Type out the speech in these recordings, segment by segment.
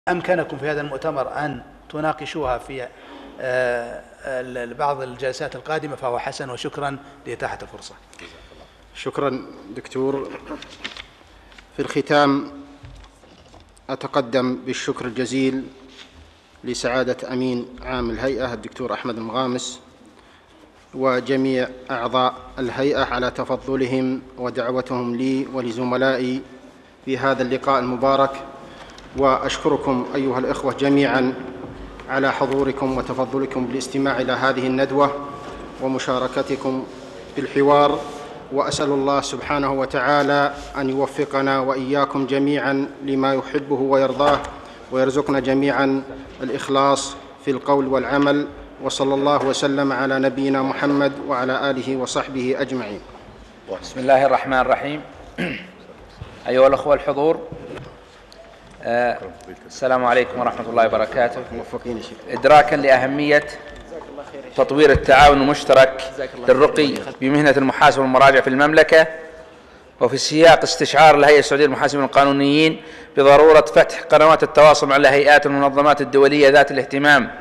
أمكنكم في هذا المؤتمر أن تناقشوها في بعض الجلسات القادمة فهو حسن، وشكرا لإتاحة الفرصة. شكرا دكتور. في الختام أتقدم بالشكر الجزيل لسعادة أمين عام الهيئة الدكتور أحمد المغامس وجميع أعضاء الهيئة على تفضلهم ودعوتهم لي ولزملائي في هذا اللقاء المبارك، وأشكركم أيها الإخوة جميعا على حضوركم وتفضلكم بالاستماع إلى هذه الندوة ومشاركتكم في الحوار، وأسأل الله سبحانه وتعالى أن يوفقنا وإياكم جميعا لما يحبه ويرضاه، ويرزقنا جميعا الإخلاص في القول والعمل، وصلى الله وسلم على نبينا محمد وعلى آله وصحبه أجمعين. بسم الله الرحمن الرحيم. أيها الأخوة الحضور، السلام عليكم ورحمة الله وبركاته. إدراكا لأهمية تطوير التعاون المشترك للرقي بمهنة المحاسبة والمراجعة في المملكة، وفي سياق استشعار الهيئة السعودية للمحاسبين القانونيين بضرورة فتح قنوات التواصل مع الهيئات والمنظمات الدولية ذات الاهتمام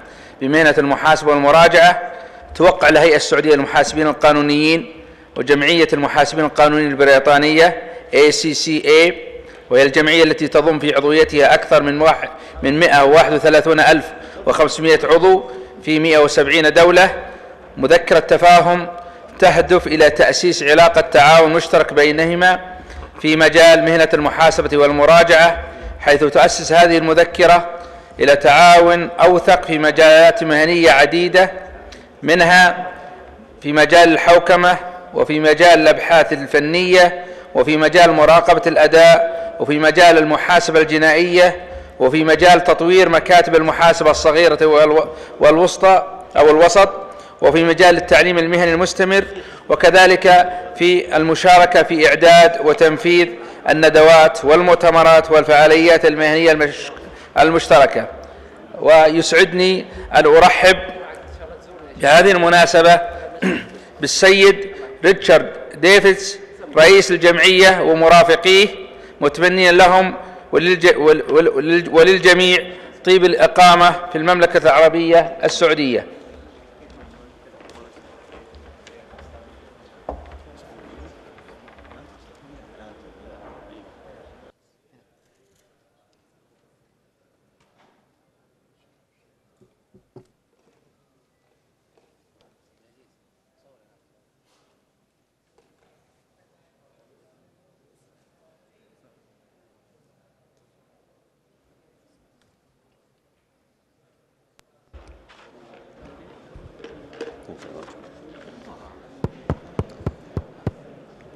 بمهنة المحاسبة والمراجعة، توقع الهيئة السعودية للمحاسبين القانونيين وجمعية المحاسبين القانونيين البريطانية ACCA، وهي الجمعية التي تضم في عضويتها أكثر من 131,500 عضو في 170 دولة، مذكرة تفاهم تهدف إلى تأسيس علاقة تعاون مشترك بينهما في مجال مهنة المحاسبة والمراجعة، حيث تؤسس هذه المذكرة إلى تعاون أوثق في مجالات مهنية عديدة، منها في مجال الحوكمة، وفي مجال الأبحاث الفنية، وفي مجال مراقبة الأداء، وفي مجال المحاسبة الجنائية، وفي مجال تطوير مكاتب المحاسبة الصغيرة والوسطى أو الوسط، وفي مجال التعليم المهني المستمر، وكذلك في المشاركة في إعداد وتنفيذ الندوات والمؤتمرات والفعاليات المهنية المشتركة. ويسعدني أن أرحب بهذه المناسبة بالسيد ريتشارد ديفيدز رئيس الجمعية ومرافقيه، متمنيا لهم وللجميع طيب الإقامة في المملكة العربية السعودية.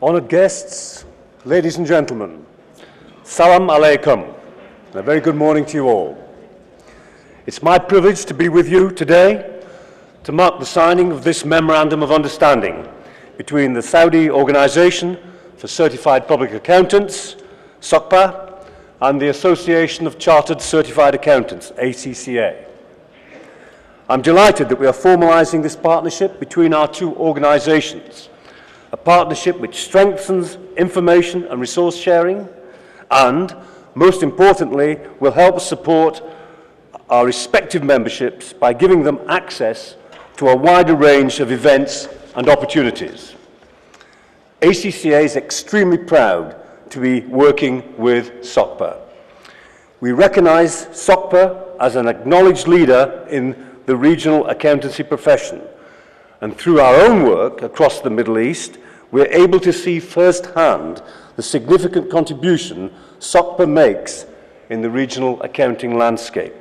Honored guests, ladies and gentlemen, Salam Alaikum, and a very good morning to you all. It's my privilege to be with you today to mark the signing of this Memorandum of Understanding between the Saudi Organization for Certified Public Accountants, SOCPA, and the Association of Chartered Certified Accountants, ACCA. I'm delighted that we are formalizing this partnership between our two organizations, a partnership which strengthens information and resource sharing and, most importantly, will help support our respective memberships by giving them access to a wider range of events and opportunities. ACCA is extremely proud to be working with SOCPA. We recognize SOCPA as an acknowledged leader in the regional accountancy profession, and through our own work across the Middle East, we're able to see firsthand the significant contribution SOCPA makes in the regional accounting landscape.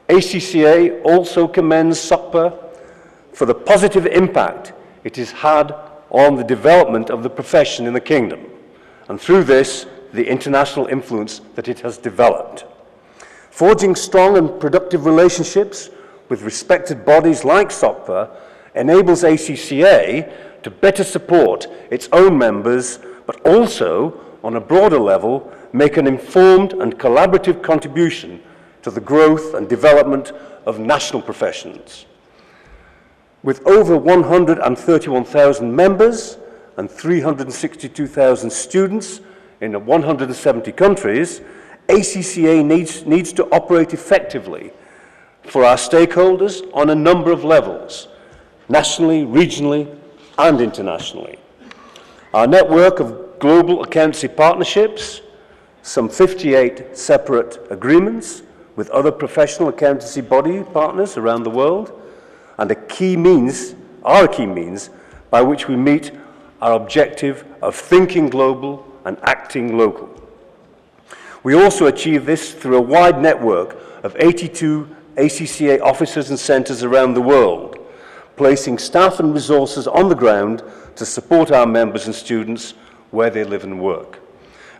ACCA also commends SOCPA for the positive impact it has had on the development of the profession in the Kingdom, and through this, the international influence that it has developed. Forging strong and productive relationships with respected bodies like SOCPA enables ACCA to better support its own members, but also, on a broader level, make an informed and collaborative contribution to the growth and development of national professions. With over 131,000 members and 362,000 students in 170 countries, ACCA needs to operate effectively for our stakeholders on a number of levels, nationally, regionally, and internationally. Our network of global accountancy partnerships, some 58 separate agreements with other professional accountancy body partners around the world, and are a key means by which we meet our objective of thinking global and acting local. We also achieve this through a wide network of 82 ACCA offices and centres around the world, placing staff and resources on the ground to support our members and students where they live and work.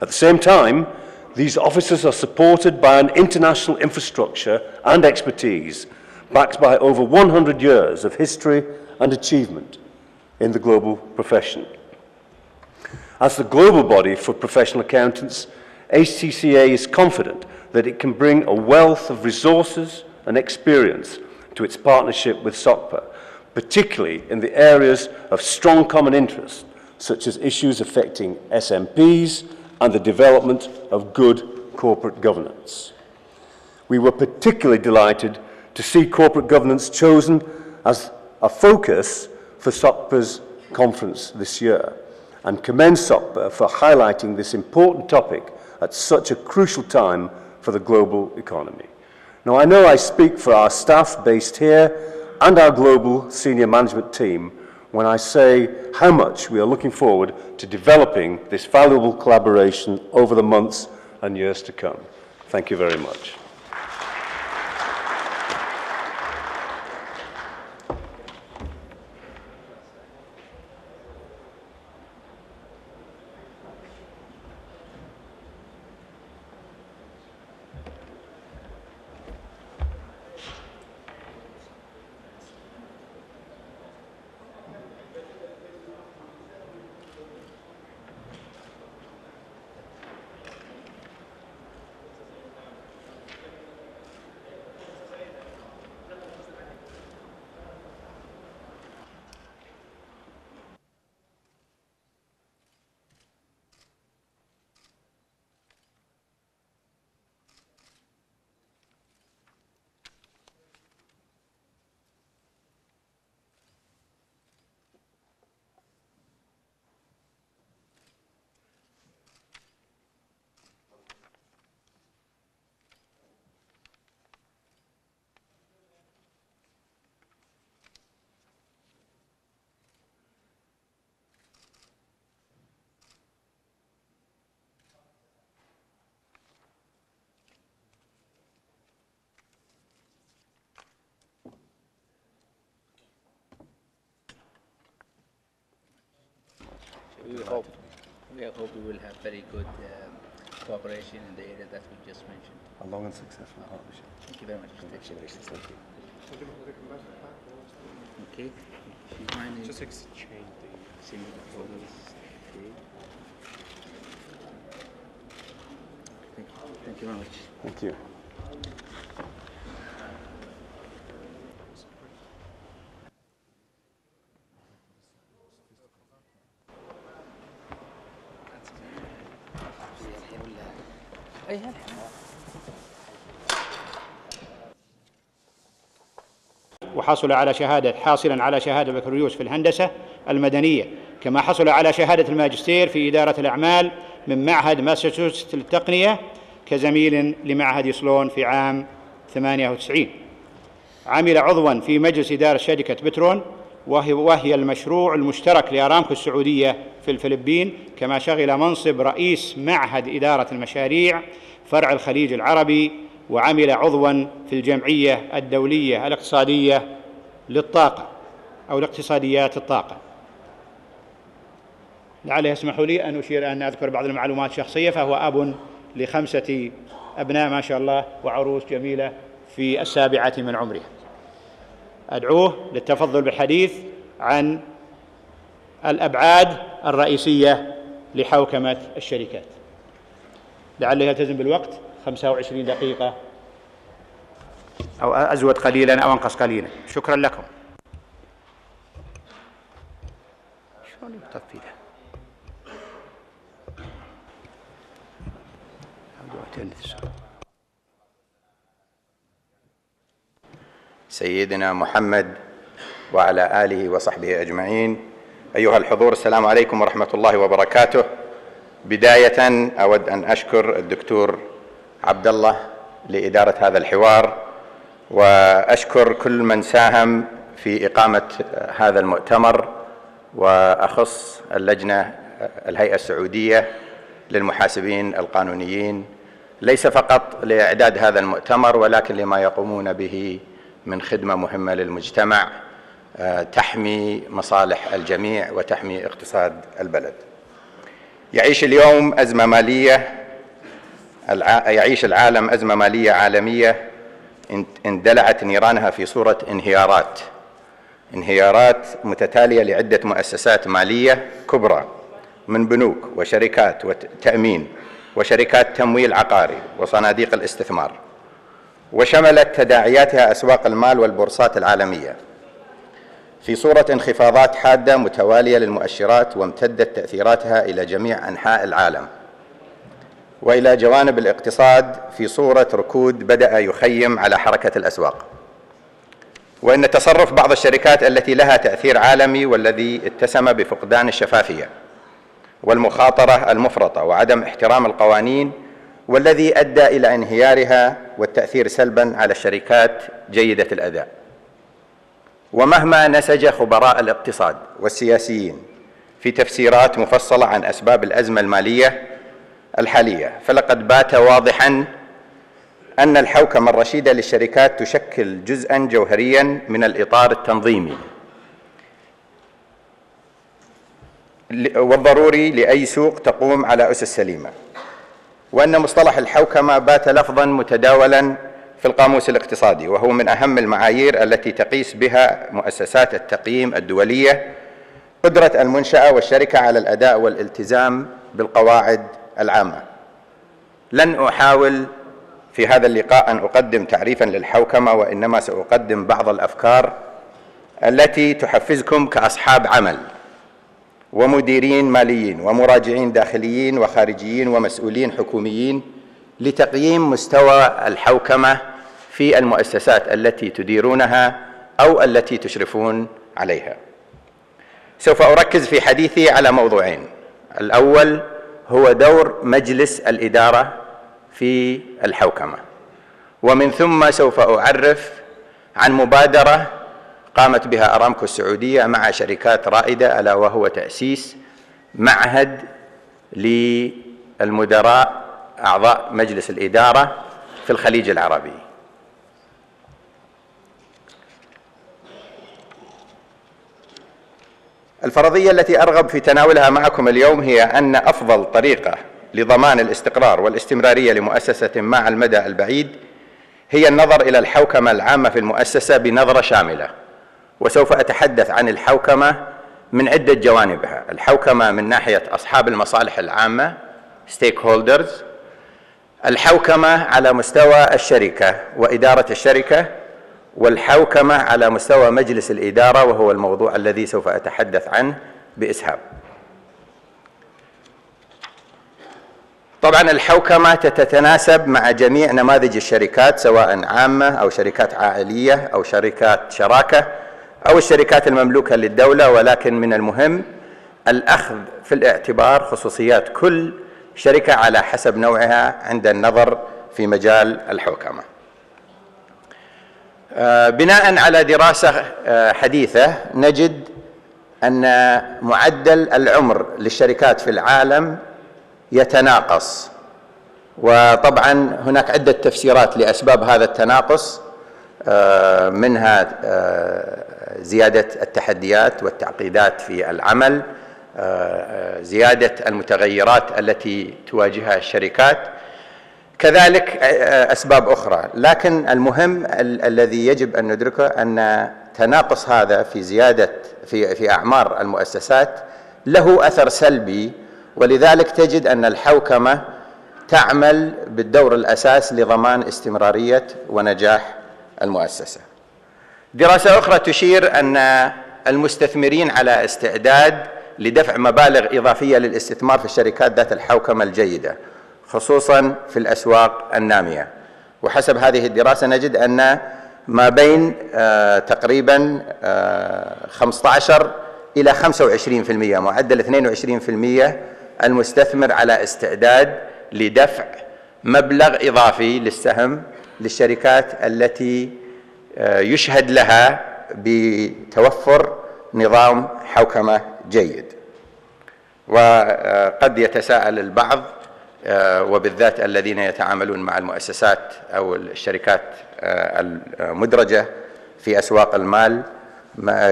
At the same time, these offices are supported by an international infrastructure and expertise, backed by over 100 years of history and achievement in the global profession. As the global body for professional accountants, ACCA is confident that it can bring a wealth of resources and experience to its partnership with SOCPA, particularly in the areas of strong common interest, such as issues affecting SMPs and the development of good corporate governance. We were particularly delighted to see corporate governance chosen as a focus for SOCPA's conference this year, and commend SOCPA for highlighting this important topic at such a crucial time for the global economy. Now, I know I speak for our staff based here and our global senior management team when I say how much we are looking forward to developing this valuable collaboration over the months and years to come. Thank you very much. We hope we will have very good cooperation in the area that we just mentioned. A long and successful partnership. Thank you very much. Congratulations. Thank you. Okay. If you mind Just exchange seeing the photos. Okay. Thank you. Thank you very much. Thank you. وحصل على حاصلا على شهادة بكالوريوس في الهندسة المدنية، كما حصل على شهادة الماجستير في إدارة الأعمال من معهد ماساتشوستس للتقنية كزميل لمعهد سلون في عام 98. عمل عضواً في مجلس إدارة شركة بترون وهي المشروع المشترك لأرامكو السعودية في الفلبين، كما شغل منصب رئيس معهد إدارة المشاريع فرع الخليج العربي، وعمل عضواً في الجمعية الدولية الاقتصادية للطاقة أو لاقتصاديات الطاقة. لعله يسمحوا لي أن أشير أن أذكر بعض المعلومات الشخصية. فهو أب ل5 أبناء ما شاء الله، وعروس جميلة في 7 من عمرها. أدعوه للتفضل بالحديث عن الأبعاد الرئيسية لحوكمة الشركات. لعله يلتزم بالوقت، 25 دقيقة أو أزود قليلا أو أنقص قليلا. شكرا لكم. شلون يطفي له؟ سيدنا محمد وعلى آله وصحبه أجمعين. أيها الحضور، السلام عليكم ورحمة الله وبركاته. بداية أود أن أشكر الدكتور عبدالله لإدارة هذا الحوار، وأشكر كل من ساهم في إقامة هذا المؤتمر، وأخص اللجنة الهيئة السعودية للمحاسبين القانونيين، ليس فقط لإعداد هذا المؤتمر ولكن لما يقومون به من خدمة مهمة للمجتمع تحمي مصالح الجميع وتحمي اقتصاد البلد. يعيش اليوم أزمة مالية، يعيش العالم أزمة مالية عالمية اندلعت نيرانها في صورة انهيارات متتالية لعدة مؤسسات مالية كبرى، من بنوك وشركات تأمين وشركات تمويل عقاري وصناديق الاستثمار، وشملت تداعياتها أسواق المال والبورصات العالمية في صورة انخفاضات حادة متوالية للمؤشرات، وامتدت تأثيراتها إلى جميع أنحاء العالم وإلى جوانب الاقتصاد في صورة ركود بدأ يخيم على حركة الأسواق. وإن تصرف بعض الشركات التي لها تأثير عالمي والذي اتسم بفقدان الشفافية والمخاطرة المفرطة وعدم احترام القوانين، والذي أدى إلى انهيارها والتأثير سلباً على الشركات جيدة الأداء. ومهما نسج خبراء الاقتصاد والسياسيين في تفسيرات مفصلة عن أسباب الأزمة المالية الحالية، فلقد بات واضحاً أن الحوكمة الرشيدة للشركات تشكل جزءاً جوهرياً من الإطار التنظيمي والضروري لأي سوق تقوم على أسس سليمة، وأن مصطلح الحوكمة بات لفظاً متداولاً في القاموس الاقتصادي، وهو من أهم المعايير التي تقيس بها مؤسسات التقييم الدولية قدرة المنشأة والشركة على الأداء والالتزام بالقواعد العامة. لن أحاول في هذا اللقاء أن أقدم تعريفاً للحوكمة، وإنما سأقدم بعض الأفكار التي تحفزكم كأصحاب عمل ومديرين ماليين ومراجعين داخليين وخارجيين ومسؤولين حكوميين لتقييم مستوى الحوكمة في المؤسسات التي تديرونها أو التي تشرفون عليها. سوف أركز في حديثي على موضوعين. الأول هو دور مجلس الإدارة في الحوكمة، ومن ثم سوف أعرف عن مبادرة قامت بها أرامكو السعودية مع شركات رائدة، ألا وهو تأسيس معهد للمدراء أعضاء مجلس الإدارة في الخليج العربي. الفرضية التي أرغب في تناولها معكم اليوم هي أن أفضل طريقة لضمان الاستقرار والاستمرارية لمؤسسة مع المدى البعيد هي النظر إلى الحوكمة العامة في المؤسسة بنظرة شاملة. وسوف أتحدث عن الحوكمة من عدة جوانبها: الحوكمة من ناحية أصحاب المصالح العامة stakeholders، الحوكمة على مستوى الشركة وإدارة الشركة، والحوكمة على مستوى مجلس الإدارة، وهو الموضوع الذي سوف أتحدث عنه بإسهاب. طبعا الحوكمة تتناسب مع جميع نماذج الشركات، سواء عامة أو شركات عائلية أو شركات شراكة أو الشركات المملوكة للدولة، ولكن من المهم الأخذ في الاعتبار خصوصيات كل شركة على حسب نوعها عند النظر في مجال الحوكمة. بناء على دراسة حديثة نجد أن معدل العمر للشركات في العالم يتناقص، وطبعا هناك عدة تفسيرات لأسباب هذا التناقص، منها زيادة التحديات والتعقيدات في العمل، زيادة المتغيرات التي تواجهها الشركات، كذلك أسباب أخرى. لكن المهم الذي يجب أن ندركه أن تناقص هذا في زيادة في أعمار المؤسسات له أثر سلبي، ولذلك تجد أن الحوكمة تعمل بالدور الأساس لضمان استمرارية ونجاح المؤسسة. دراسة أخرى تشير أن المستثمرين على استعداد لدفع مبالغ إضافية للاستثمار في الشركات ذات الحوكمة الجيدة، خصوصا في الأسواق النامية. وحسب هذه الدراسة نجد أن ما بين تقريبا 15 إلى 25%، معدل 22% المستثمر على استعداد لدفع مبلغ إضافي للسهم للشركات التي يشهد لها بتوفر نظام حوكمة جيد. وقد يتساءل البعض وبالذات الذين يتعاملون مع المؤسسات أو الشركات المدرجة في أسواق المال،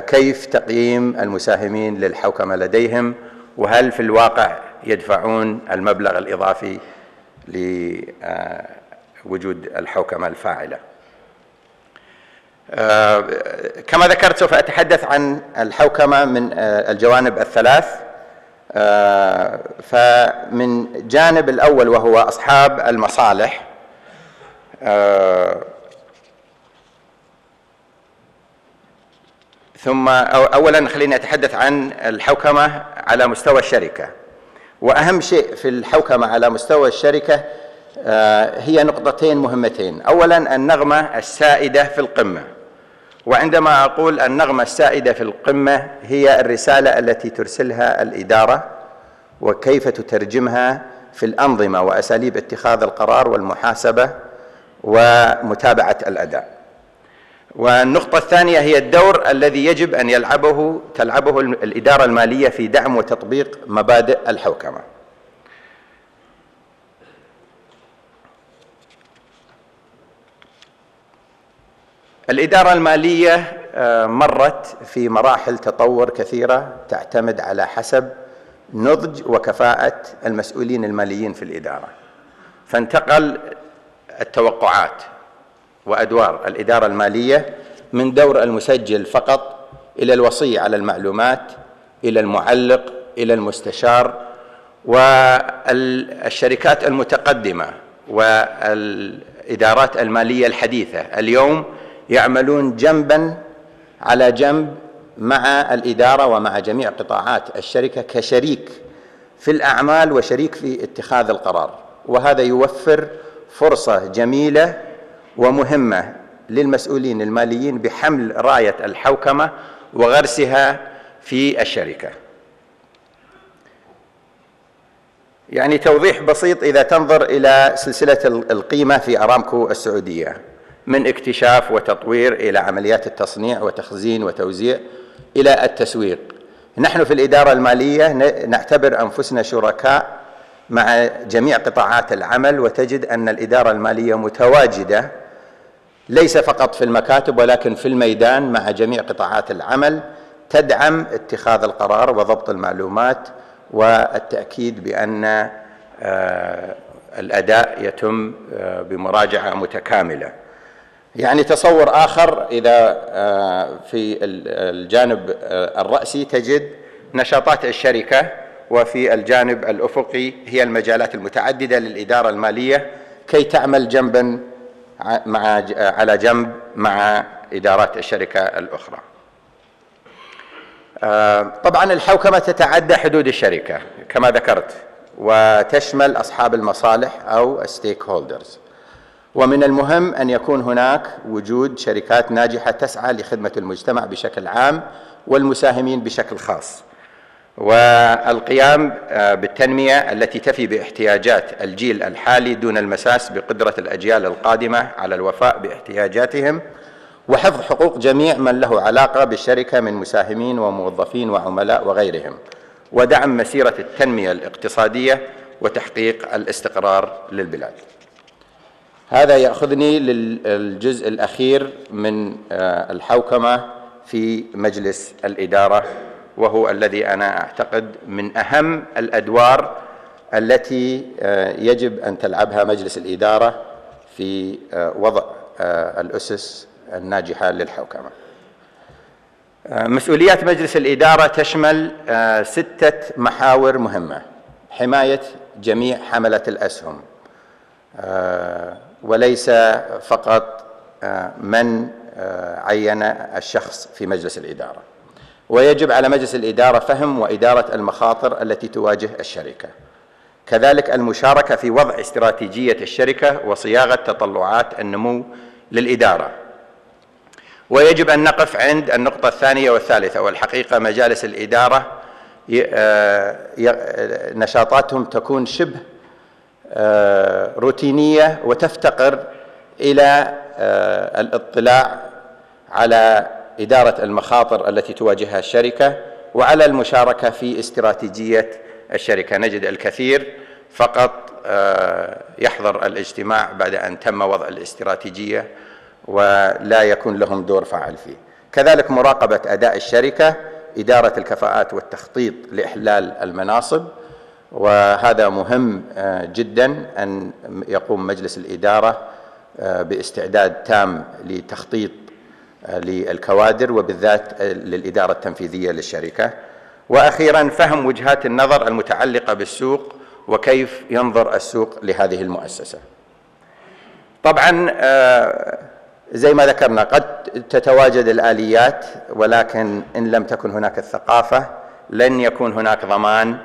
كيف تقييم المساهمين للحوكمة لديهم، وهل في الواقع يدفعون المبلغ الإضافي لوجود الحوكمة الفاعلة. كما ذكرت سوف أتحدث عن الحوكمة من الجوانب الثلاث. فمن جانب الأول وهو أصحاب المصالح، ثم أولا خليني أتحدث عن الحوكمة على مستوى الشركة. وأهم شيء في الحوكمة على مستوى الشركة هي نقطتين مهمتين. أولا النغمة السائدة في القمة، وعندما أقول النغمة السائدة في القمة هي الرسالة التي ترسلها الإدارة وكيف تترجمها في الأنظمة وأساليب اتخاذ القرار والمحاسبة ومتابعة الأداء. والنقطة الثانية هي الدور الذي يجب أن تلعبه الإدارة المالية في دعم وتطبيق مبادئ الحوكمة. الإدارة المالية مرت في مراحل تطور كثيرة تعتمد على حسب نضج وكفاءة المسؤولين الماليين في الإدارة، فانتقل التوقعات وأدوار الإدارة المالية من دور المسجل فقط إلى الوصي على المعلومات، إلى المعلق، إلى المستشار. والشركات المتقدمة والإدارات المالية الحديثة اليوم يعملون جنبا على جنب مع الإدارة ومع جميع قطاعات الشركة كشريك في الأعمال وشريك في اتخاذ القرار، وهذا يوفر فرصة جميلة ومهمة للمسؤولين الماليين بحمل راية الحوكمة وغرسها في الشركة. يعني توضيح بسيط، إذا تنظر إلى سلسلة القيمة في أرامكو السعودية من اكتشاف وتطوير إلى عمليات التصنيع وتخزين وتوزيع إلى التسويق، نحن في الإدارة المالية نعتبر أنفسنا شركاء مع جميع قطاعات العمل، وتجد أن الإدارة المالية متواجدة ليس فقط في المكاتب ولكن في الميدان مع جميع قطاعات العمل، تدعم اتخاذ القرار وضبط المعلومات والتأكيد بأن الأداء يتم بمراجعة متكاملة. يعني تصور آخر، إذا في الجانب الرأسي تجد نشاطات الشركة، وفي الجانب الأفقي هي المجالات المتعددة للإدارة المالية كي تعمل جنبا على جنب مع إدارات الشركة الأخرى. طبعا الحوكمة تتعدى حدود الشركة كما ذكرت، وتشمل أصحاب المصالح أو ستيك هولدرز، ومن المهم أن يكون هناك وجود شركات ناجحة تسعى لخدمة المجتمع بشكل عام والمساهمين بشكل خاص، والقيام بالتنمية التي تفي باحتياجات الجيل الحالي دون المساس بقدرة الأجيال القادمة على الوفاء باحتياجاتهم، وحفظ حقوق جميع من له علاقة بالشركة من مساهمين وموظفين وعملاء وغيرهم، ودعم مسيرة التنمية الاقتصادية وتحقيق الاستقرار للبلاد. هذا يأخذني للجزء الأخير من الحوكمة في مجلس الإدارة، وهو الذي أنا أعتقد من أهم الأدوار التي يجب أن تلعبها مجلس الإدارة في وضع الأسس الناجحة للحوكمة. مسؤوليات مجلس الإدارة تشمل 6 محاور مهمة: حماية جميع حملة الأسهم، وليس فقط من عين الشخص في مجلس الإدارة، ويجب على مجلس الإدارة فهم وإدارة المخاطر التي تواجه الشركة. كذلك المشاركة في وضع استراتيجية الشركة وصياغة تطلعات النمو للإدارة. ويجب أن نقف عند النقطة الثانية والثالثة، والحقيقة مجالس الإدارة نشاطاتهم تكون شبه روتينية وتفتقر إلى الاطلاع على إدارة المخاطر التي تواجهها الشركة وعلى المشاركة في استراتيجية الشركة. نجد الكثير فقط يحضر الاجتماع بعد أن تم وضع الاستراتيجية ولا يكون لهم دور فاعل فيه. كذلك مراقبة أداء الشركة، إدارة الكفاءات والتخطيط لإحلال المناصب، وهذا مهم جدا أن يقوم مجلس الإدارة باستعداد تام لتخطيط للكوادر وبالذات للإدارة التنفيذية للشركة. وأخيرا فهم وجهات النظر المتعلقة بالسوق وكيف ينظر السوق لهذه المؤسسة. طبعا زي ما ذكرنا قد تتواجد الآليات، ولكن إن لم تكن هناك الثقافة لن يكون هناك ضمان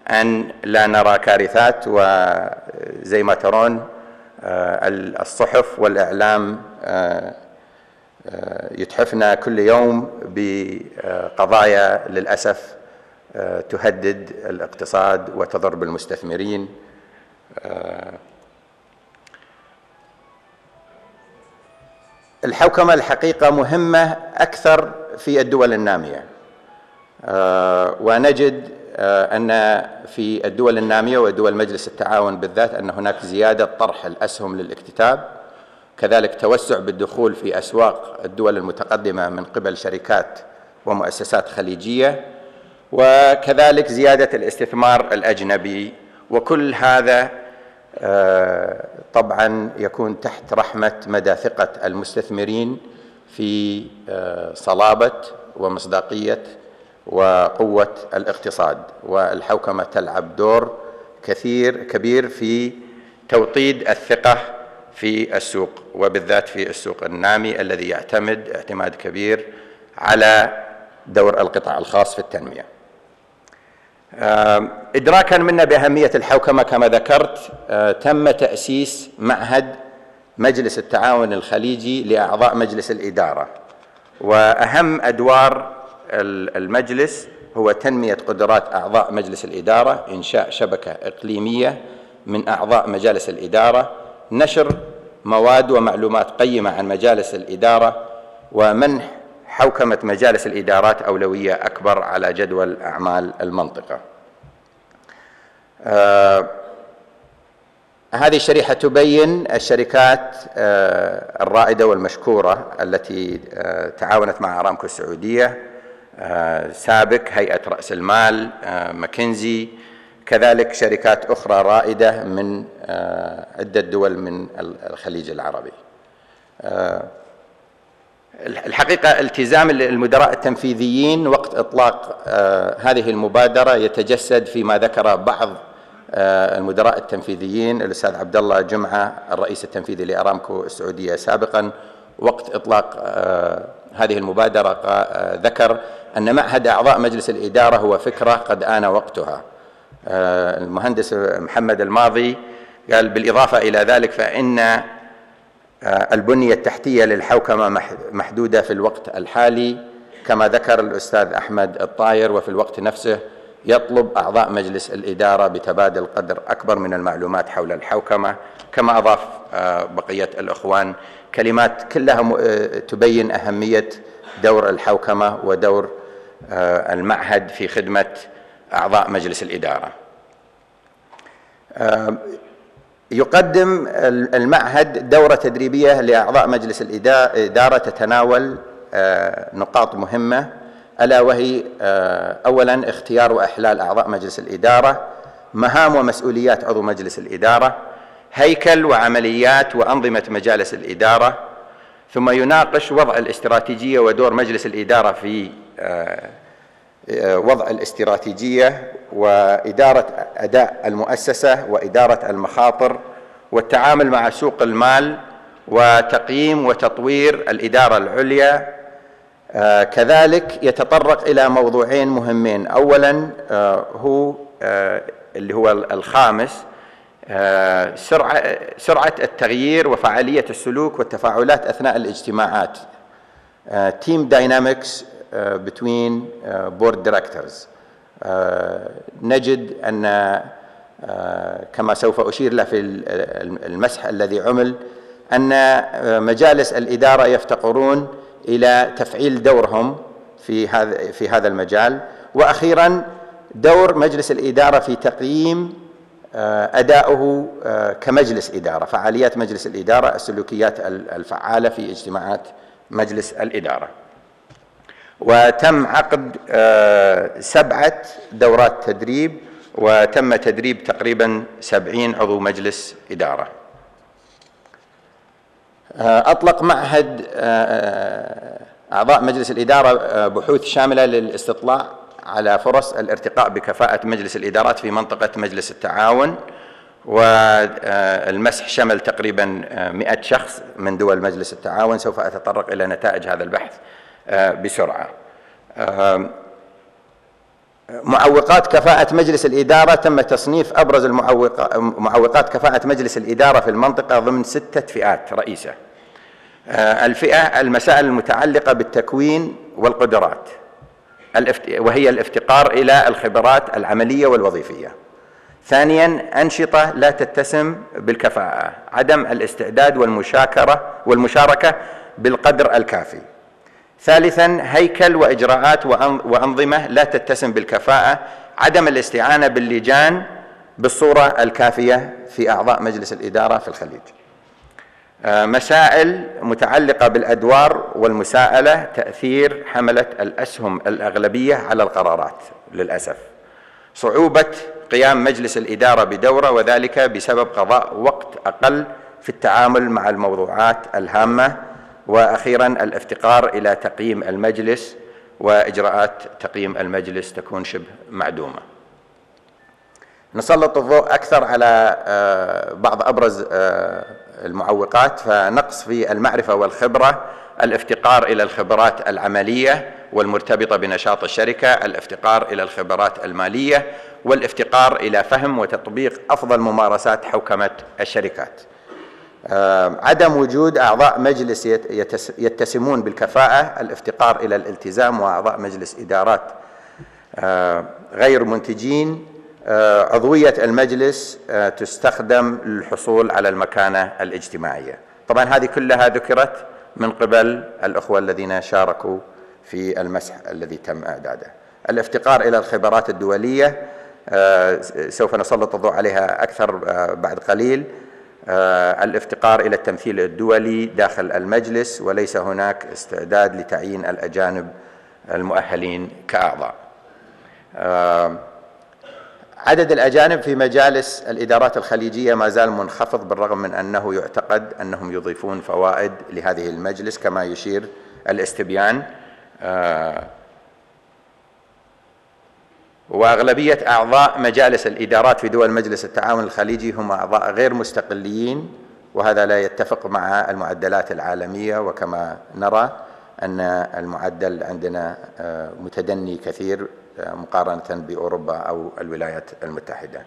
أن لا نرى كارثات. وزي ما ترون الصحف والإعلام يتحفنا كل يوم بقضايا للأسف تهدد الاقتصاد وتضر بالمستثمرين. الحوكمة الحقيقة مهمة أكثر في الدول النامية، ونجد أن في الدول النامية ودول مجلس التعاون بالذات أن هناك زيادة طرح الأسهم للاكتتاب، كذلك توسع بالدخول في أسواق الدول المتقدمة من قبل شركات ومؤسسات خليجية، وكذلك زيادة الاستثمار الأجنبي. وكل هذا طبعا يكون تحت رحمة مدى ثقة المستثمرين في صلابة ومصداقية وقوة الاقتصاد. والحوكمة تلعب دور كبير في توطيد الثقة في السوق، وبالذات في السوق النامي الذي يعتمد اعتماد كبير على دور القطاع الخاص في التنمية. إدراكا منا بأهمية الحوكمة كما ذكرت، تم تأسيس معهد مجلس التعاون الخليجي لأعضاء مجلس الإدارة. وأهم أدوار المجلس هو تنمية قدرات أعضاء مجلس الإدارة، إنشاء شبكة إقليمية من أعضاء مجالس الإدارة، نشر مواد ومعلومات قيمة عن مجالس الإدارة، ومنح حوكمة مجالس الإدارات أولوية أكبر على جدول أعمال المنطقة. هذه الشريحة تبين الشركات الرائدة والمشكورة التي تعاونت مع أرامكو السعودية سابق، هيئة رأس المال، ماكنزي، كذلك شركات أخرى رائدة من عدة دول من الخليج العربي. الحقيقة التزام المدراء التنفيذيين وقت إطلاق هذه المبادرة يتجسد فيما ذكر بعض المدراء التنفيذيين. الأستاذ عبدالله جمعة الرئيس التنفيذي لأرامكو السعودية سابقا وقت إطلاق هذه المبادرة ذكر أن معهد أعضاء مجلس الإدارة هو فكرة قد آن وقتها. المهندس محمد الماضي قال بالإضافة إلى ذلك فإن البنية التحتية للحوكمة محدودة في الوقت الحالي، كما ذكر الأستاذ أحمد الطاير، وفي الوقت نفسه يطلب أعضاء مجلس الإدارة بتبادل قدر أكبر من المعلومات حول الحوكمة. كما أضاف بقية الأخوان كلمات كلها تبين أهمية دور الحوكمة ودور المعهد في خدمة أعضاء مجلس الإدارة. يقدم المعهد دورة تدريبية لأعضاء مجلس الإدارة تتناول نقاط مهمة، ألا وهي أولا اختيار وإحلال أعضاء مجلس الإدارة، مهام ومسؤوليات عضو مجلس الإدارة، هيكل وعمليات وأنظمة مجالس الإدارة، ثم يناقش وضع الاستراتيجية ودور مجلس الإدارة في وضع الاستراتيجية وإدارة أداء المؤسسة وإدارة المخاطر والتعامل مع سوق المال وتقييم وتطوير الإدارة العليا. كذلك يتطرق إلى موضوعين مهمين، أولا هو اللي هو الخامس، سرعة التغيير وفعالية السلوك والتفاعلات أثناء الاجتماعات. Team dynamics between board directors. نجد أن كما سوف أشير له في المسح الذي عمل أن مجالس الإدارة يفتقرون إلى تفعيل دورهم في هذا المجال. وأخيرا دور مجلس الإدارة في تقييم أداؤه كمجلس إدارة، فعاليات مجلس الإدارة، السلوكيات الفعالة في اجتماعات مجلس الإدارة. وتم عقد 7 دورات تدريب، وتم تدريب تقريبا 70 عضو مجلس إدارة. أطلق معهد أعضاء مجلس الإدارة بحوث شاملة للاستطلاع على فرص الارتقاء بكفاءة مجلس الإدارات في منطقة مجلس التعاون، والمسح شمل تقريبا 100 شخص من دول مجلس التعاون. سوف أتطرق إلى نتائج هذا البحث بسرعة. معوقات كفاءة مجلس الإدارة، تم تصنيف أبرز معوقات كفاءة مجلس الإدارة في المنطقة ضمن 6 فئات رئيسة. الفئة المسائل المتعلقة بالتكوين والقدرات، وهي الافتقار إلى الخبرات العملية والوظيفية. ثانيا أنشطة لا تتسم بالكفاءة، عدم الاستعداد والمشاركة بالقدر الكافي. ثالثا هيكل وإجراءات وأنظمة لا تتسم بالكفاءة، عدم الاستعانة باللجان بالصورة الكافية في أعضاء مجلس الإدارة في الخليج. مسائل متعلقة بالأدوار والمساءلة، تأثير حملة الأسهم الأغلبية على القرارات للأسف. صعوبة قيام مجلس الإدارة بدوره، وذلك بسبب قضاء وقت أقل في التعامل مع الموضوعات الهامة. وأخيرا الافتقار إلى تقييم المجلس، وإجراءات تقييم المجلس تكون شبه معدومة. نسلط الضوء أكثر على بعض أبرز المعوقات. فنقص في المعرفة والخبرة، الافتقار إلى الخبرات العملية والمرتبطة بنشاط الشركة، الافتقار إلى الخبرات المالية، والافتقار إلى فهم وتطبيق أفضل ممارسات حوكمة الشركات. عدم وجود أعضاء مجلس يتسمون بالكفاءة، الافتقار إلى الالتزام، وأعضاء مجلس إدارات غير منتجين. عضوية المجلس تستخدم للحصول على المكانة الاجتماعية. طبعا هذه كلها ذكرت من قبل الأخوة الذين شاركوا في المسح الذي تم إعداده. الافتقار إلى الخبرات الدولية سوف نسلط الضوء عليها أكثر بعد قليل. الافتقار إلى التمثيل الدولي داخل المجلس، وليس هناك استعداد لتعيين الأجانب المؤهلين كأعضاء. عدد الأجانب في مجالس الإدارات الخليجية ما زال منخفض، بالرغم من أنه يعتقد أنهم يضيفون فوائد لهذه المجلس كما يشير الاستبيان. وأغلبية أعضاء مجالس الإدارات في دول مجلس التعاون الخليجي هم أعضاء غير مستقلين، وهذا لا يتفق مع المعدلات العالمية. وكما نرى أن المعدل عندنا متدني كثير مقارنة بأوروبا أو الولايات المتحدة،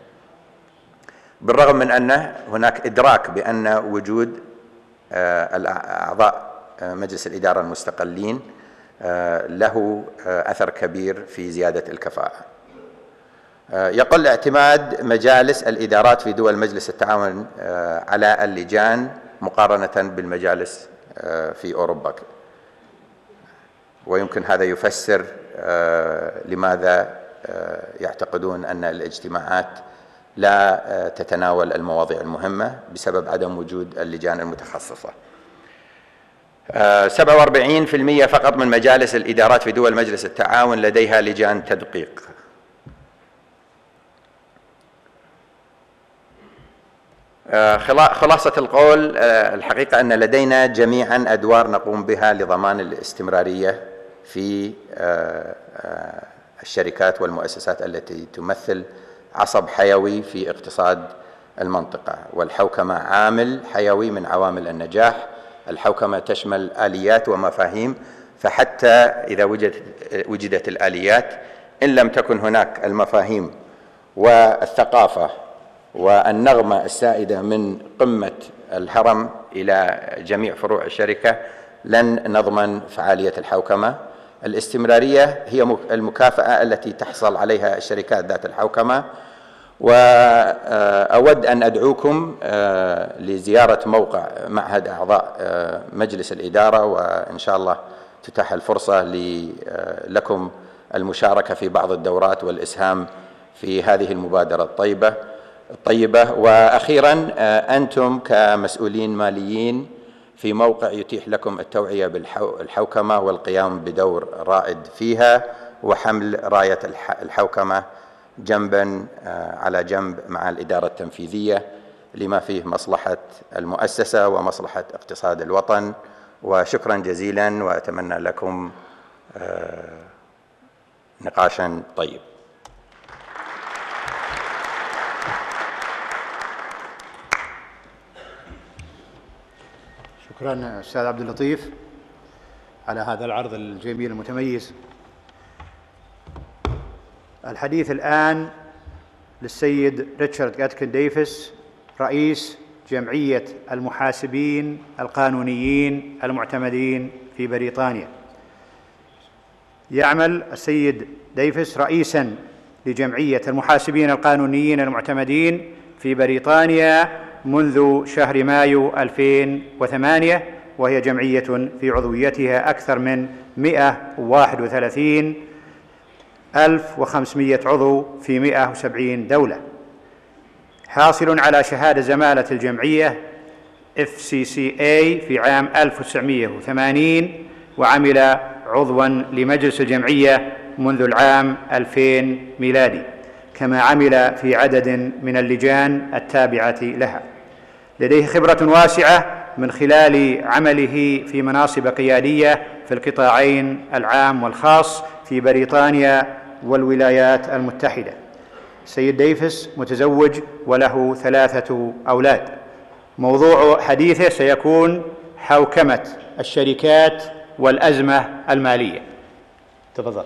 بالرغم من أن هناك إدراك بأن وجود أعضاء مجلس الإدارة المستقلين له أثر كبير في زيادة الكفاءة. يقل اعتماد مجالس الإدارات في دول مجلس التعاون على اللجان مقارنة بالمجالس في أوروبا، ويمكن هذا يفسر لماذا يعتقدون أن الاجتماعات لا تتناول المواضيع المهمة بسبب عدم وجود اللجان المتخصصة. 47% فقط من مجالس الإدارات في دول مجلس التعاون لديها لجان تدقيق. خلاصة القول، الحقيقة أن لدينا جميعا أدوار نقوم بها لضمان الاستمرارية في الشركات والمؤسسات التي تمثل عصب حيوي في اقتصاد المنطقة، والحوكمة عامل حيوي من عوامل النجاح. الحوكمة تشمل آليات ومفاهيم، فحتى إذا وجدت الآليات إن لم تكن هناك المفاهيم والثقافة والنغمة السائدة من قمة الهرم إلى جميع فروع الشركة لن نضمن فعالية الحوكمة. الاستمرارية هي المكافأة التي تحصل عليها الشركات ذات الحوكمة. وأود أن أدعوكم لزيارة موقع معهد أعضاء مجلس الإدارة، وإن شاء الله تتاح الفرصة لكم المشاركة في بعض الدورات والإسهام في هذه المبادرة الطيبة. وأخيرا أنتم كمسؤولين ماليين في موقع يتيح لكم التوعية بالحوكمة والقيام بدور رائد فيها وحمل راية الحوكمة جنبا على جنب مع الإدارة التنفيذية لما فيه مصلحة المؤسسة ومصلحة اقتصاد الوطن. وشكرا جزيلا، وأتمنى لكم نقاشا طيب. شكرا أستاذ عبد اللطيف على هذا العرض الجميل المتميز. الحديث الآن للسيد ريتشارد أتكن ديفيس، رئيس جمعية المحاسبين القانونيين المعتمدين في بريطانيا. يعمل السيد ديفيس رئيساً لجمعية المحاسبين القانونيين المعتمدين في بريطانيا منذ شهر مايو 2008، وهي جمعية في عضويتها أكثر من 131,500 عضو في 170 دولة. حاصل على شهادة زمالة الجمعية FCCA في عام 1980، وعمل عضواً لمجلس الجمعية منذ العام 2000 ميلادي، كما عمل في عدد من اللجان التابعة لها. لديه خبرة واسعة من خلال عمله في مناصب قيادية في القطاعين العام والخاص في بريطانيا والولايات المتحدة. السيد ديفيس متزوج وله 3 أولاد. موضوع حديثه سيكون حوكمة الشركات والأزمة المالية. تفضل.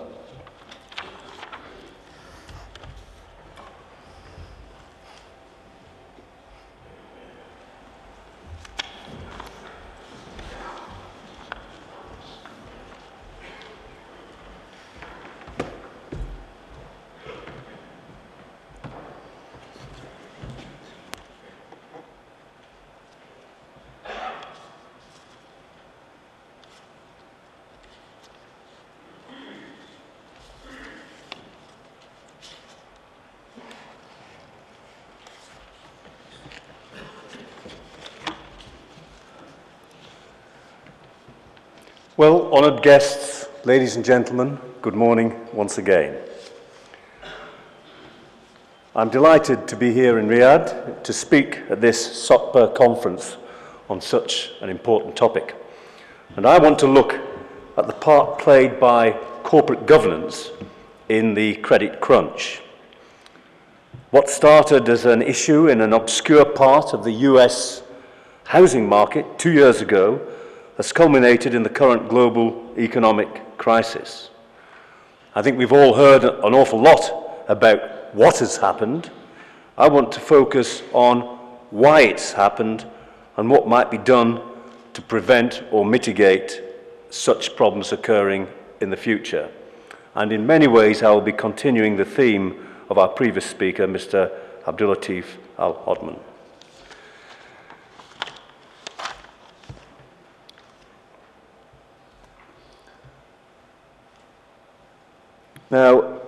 Well, honoured guests, ladies and gentlemen, good morning once again. I'm delighted to be here in Riyadh to speak at this SOCPA conference on such an important topic. And I want to look at the part played by corporate governance in the credit crunch. What started as an issue in an obscure part of the US housing market 2 years ago has culminated in the current global economic crisis. I think we've all heard an awful lot about what has happened. I want to focus on why it's happened and what might be done to prevent or mitigate such problems occurring in the future. And in many ways, I will be continuing the theme of our previous speaker, Mr. Abdulatif Al-Odman. Now,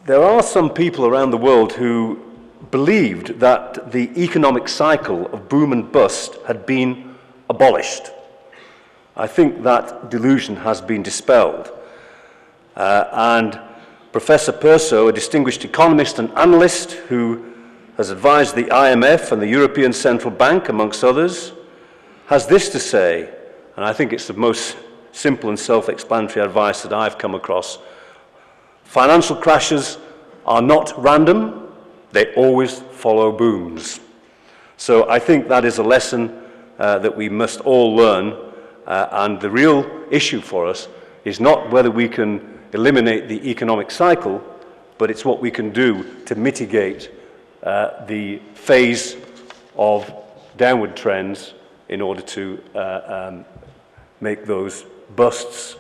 there are some people around the world who believed that the economic cycle of boom and bust had been abolished. I think that delusion has been dispelled. And Professor Perso, a distinguished economist and analyst who has advised the IMF and the European Central Bank, amongst others, has this to say, and I think it's the most simple and self-explanatory advice that I've come across: financial crashes are not random, they always follow booms. So I think that is a lesson that we must all learn, and the real issue for us is not whether we can eliminate the economic cycle, but it's what we can do to mitigate the phase of downward trends in order to make those busts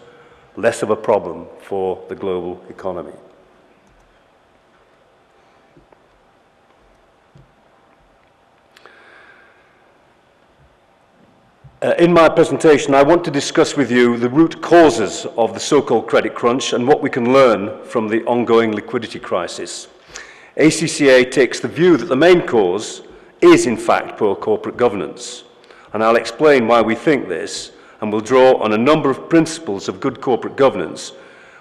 less of a problem for the global economy. In my presentation, I want to discuss with you the root causes of the so-called credit crunch and what we can learn from the ongoing liquidity crisis. ACCA takes the view that the main cause is, in fact, poor corporate governance. And I'll explain why we think this, and we'll draw on a number of principles of good corporate governance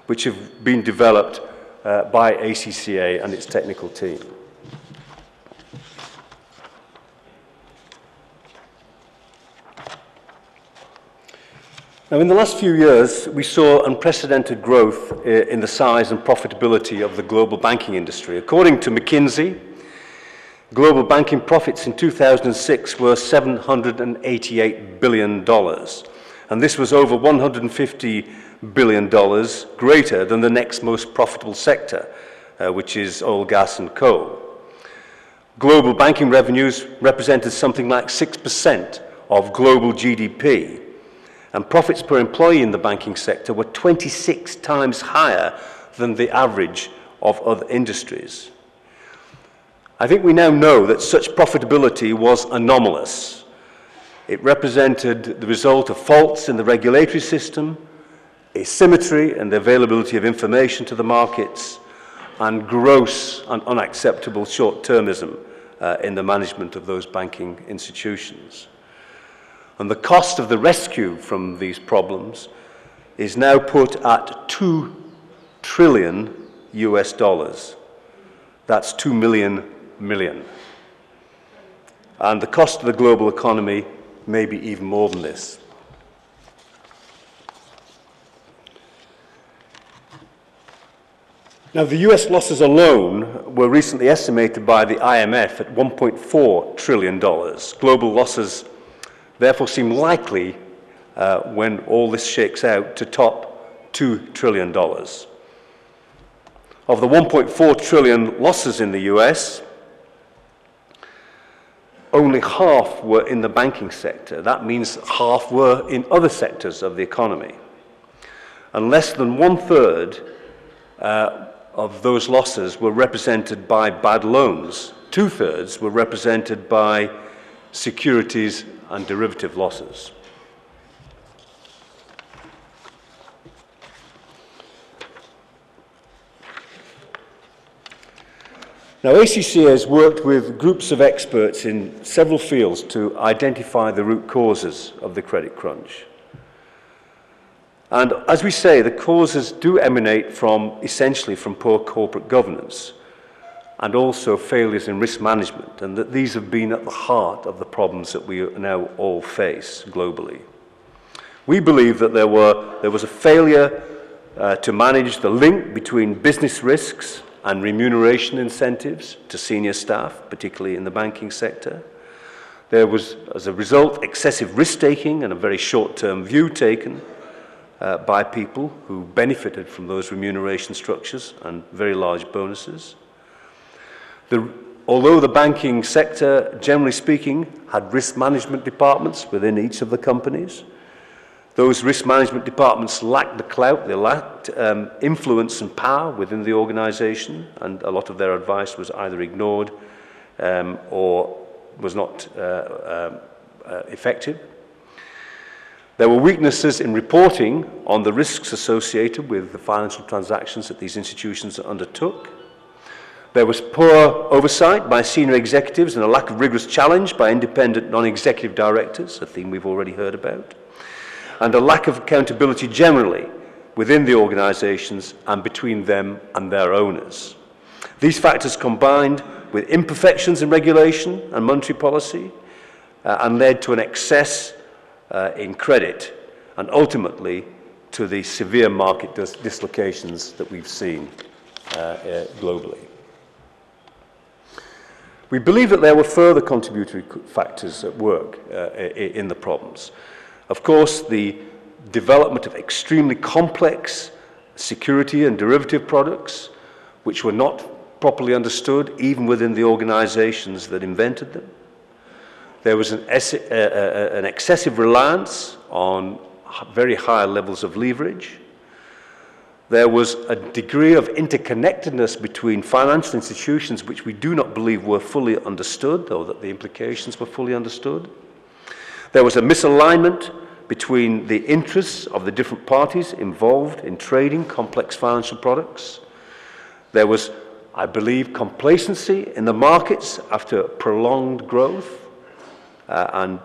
which have been developed by ACCA and its technical team. Now, in the last few years, we saw unprecedented growth in the size and profitability of the global banking industry. According to McKinsey, global banking profits in 2006 were $788 billion, and this was over $150 billion greater than the next most profitable sector, which is oil, gas, and coal. Global banking revenues represented something like 6% of global GDP, and profits per employee in the banking sector were 26 times higher than the average of other industries. I think we now know that such profitability was anomalous. It represented the result of faults in the regulatory system, asymmetry in the availability of information to the markets, and gross and unacceptable short-termism in the management of those banking institutions. And the cost of the rescue from these problems is now put at $2 trillion US dollars. That's 2 million. And the cost of the global economy may be even more than this. Now, the US losses alone were recently estimated by the IMF at $1.4 trillion. Global losses therefore seem likely, when all this shakes out, to top $2 trillion. Of the 1.4 trillion losses in the US, only half were in the banking sector. That means half were in other sectors of the economy. And less than 1/3 of those losses were represented by bad loans. 2/3 were represented by securities and derivative losses. Now, ACCA has worked with groups of experts in several fields to identify the root causes of the credit crunch. And as we say, the causes do emanate essentially from poor corporate governance and also failures in risk management, and that these have been at the heart of the problems that we now all face globally. We believe that there was a failure to manage the link between business risks and remuneration incentives to senior staff, particularly in the banking sector. There was, as a result, excessive risk-taking and a very short-term view taken by people who benefited from those remuneration structures and very large bonuses. Although the banking sector, generally speaking, had risk management departments within each of the companies, those risk management departments lacked the clout, they lacked influence and power within the organization, and a lot of their advice was either ignored or was not effective. There were weaknesses in reporting on the risks associated with the financial transactions that these institutions undertook. There was poor oversight by senior executives and a lack of rigorous challenge by independent non-executive directors, a theme we've already heard about, and a lack of accountability generally within the organizations and between them and their owners. These factors combined with imperfections in regulation and monetary policy and led to an excess in credit and ultimately to the severe market dislocations that we've seen globally. We believe that there were further contributory factors at work in the problems. Of course, the development of extremely complex security and derivative products which were not properly understood even within the organizations that invented them. There was an excessive reliance on very high levels of leverage. There was a degree of interconnectedness between financial institutions which we do not believe were fully understood, or that the implications were fully understood. There was a misalignment between the interests of the different parties involved in trading complex financial products. There was, I believe, complacency in the markets after prolonged growth, and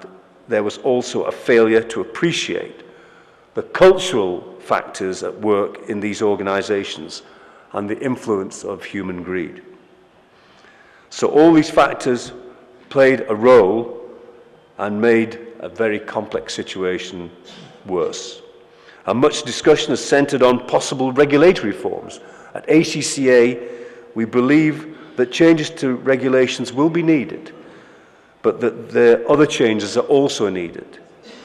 there was also a failure to appreciate the cultural factors at work in these organizations and the influence of human greed. So all these factors played a role and made a very complex situation worse. And much discussion is centered on possible regulatory reforms. At ACCA, we believe that changes to regulations will be needed, but that the other changes are also needed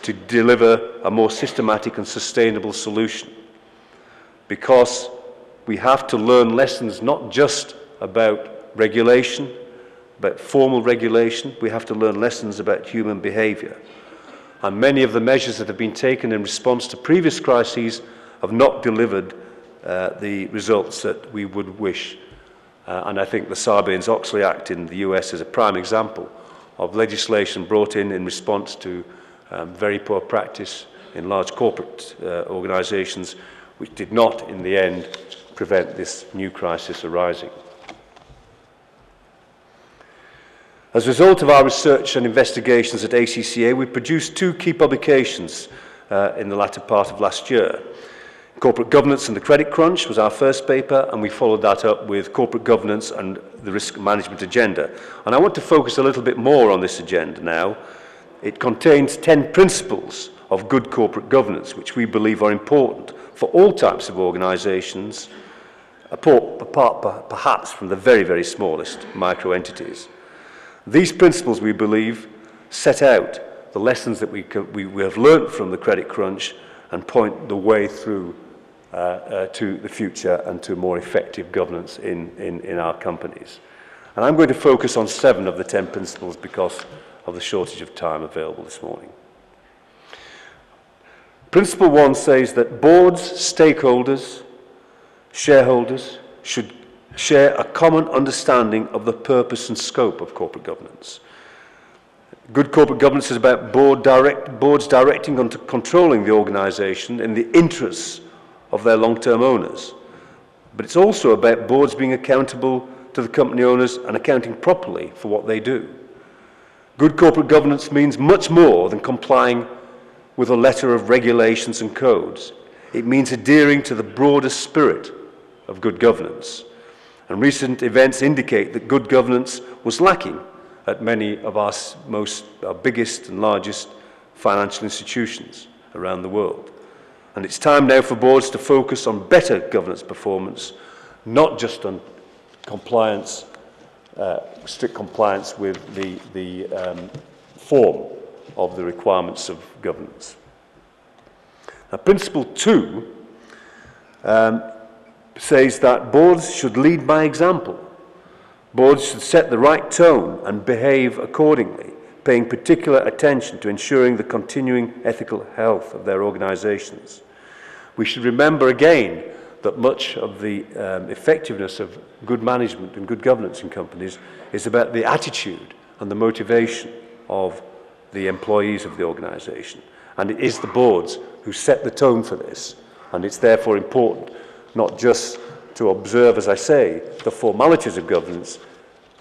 to deliver a more systematic and sustainable solution. Because we have to learn lessons not just about regulation, about formal regulation, we have to learn lessons about human behavior. And many of the measures that have been taken in response to previous crises have not delivered the results that we would wish. And I think the Sarbanes-Oxley Act in the US is a prime example of legislation brought in response to very poor practice in large corporate organizations, which did not, in the end, prevent this new crisis arising. As a result of our research and investigations at ACCA, we produced two key publications in the latter part of last year. Corporate Governance and the Credit Crunch was our first paper, and we followed that up with Corporate Governance and the Risk Management Agenda. And I want to focus a little bit more on this agenda now. It contains 10 principles of good corporate governance, which we believe are important for all types of organizations, apart perhaps from the very, very smallest micro-entities. These principles, we believe, set out the lessons that we have learnt from the credit crunch and point the way through to the future and to more effective governance in our companies. And I'm going to focus on 7 of the 10 principles because of the shortage of time available this morning. Principle 1 says that boards, stakeholders, shareholders should share a common understanding of the purpose and scope of corporate governance. Good corporate governance is about boards directing and controlling the organization in the interests of their long-term owners. But it's also about boards being accountable to the company owners and accounting properly for what they do. Good corporate governance means much more than complying with a letter of regulations and codes. It means adhering to the broader spirit of good governance. And recent events indicate that good governance was lacking at many of our biggest and largest financial institutions around the world. And it's time now for boards to focus on better governance performance, not just on compliance, strict compliance with the form of the requirements of governance. Now, Principle 2 says that boards should lead by example. Boards should set the right tone and behave accordingly, paying particular attention to ensuring the continuing ethical health of their organizations. We should remember again that much of the effectiveness of good management and good governance in companies is about the attitude and the motivation of the employees of the organization. And it is the boards who set the tone for this. And it's therefore important not just to observe, as I say, the formalities of governance,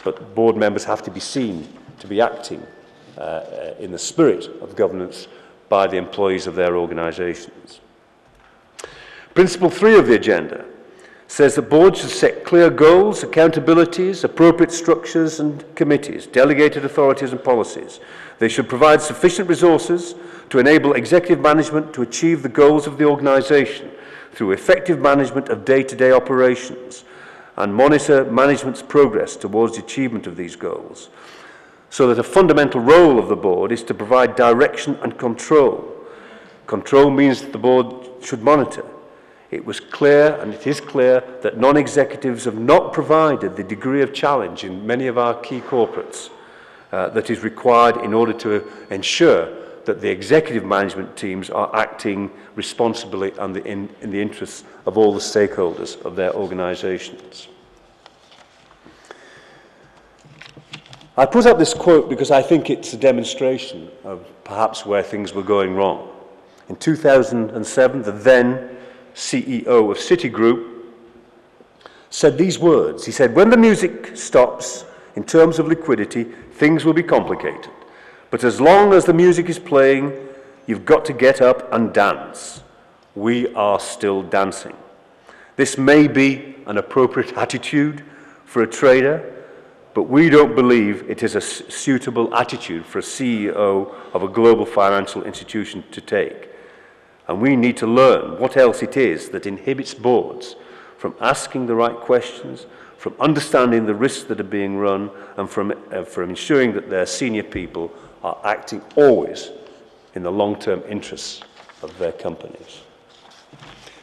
but board members have to be seen to be acting in the spirit of governance by the employees of their organizations. Principle 3 of the agenda says that boards should set clear goals, accountabilities, appropriate structures and committees, delegated authorities and policies. They should provide sufficient resources to enable executive management to achieve the goals of the organization through effective management of day-to-day operations and monitor management's progress towards the achievement of these goals. So that a fundamental role of the board is to provide direction and control. Control means that the board should monitor. it was clear, and it is clear, that non-executives have not provided the degree of challenge in many of our key corporates that is required in order to ensure that the executive management teams are acting responsibly and in the interests of all the stakeholders of their organisations. I put up this quote because I think it's a demonstration of perhaps where things were going wrong. In 2007, the then CEO of Citigroup said these words. He said, "When the music stops, in terms of liquidity, things will be complicated. But as long as the music is playing, you've got to get up and dance. We are still dancing." This may be an appropriate attitude for a trader, but we don't believe it is a suitable attitude for a CEO of a global financial institution to take. And we need to learn what else it is that inhibits boards from asking the right questions, from understanding the risks that are being run, and from ensuring that their senior people are acting always in the long-term interests of their companies.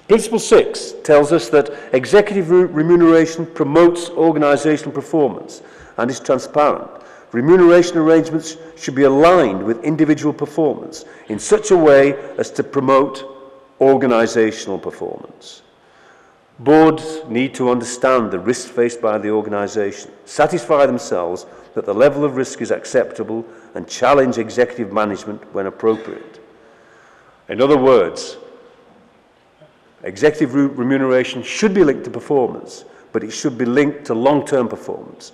Principle 6 tells us that executive remuneration promotes organisational performance and is transparent. Remuneration arrangements should be aligned with individual performance in such a way as to promote organisational performance. Boards need to understand the risks faced by the organisation, satisfy themselves that the level of risk is acceptable, and challenge executive management when appropriate. In other words, executive remuneration should be linked to performance, but it should be linked to long-term performance.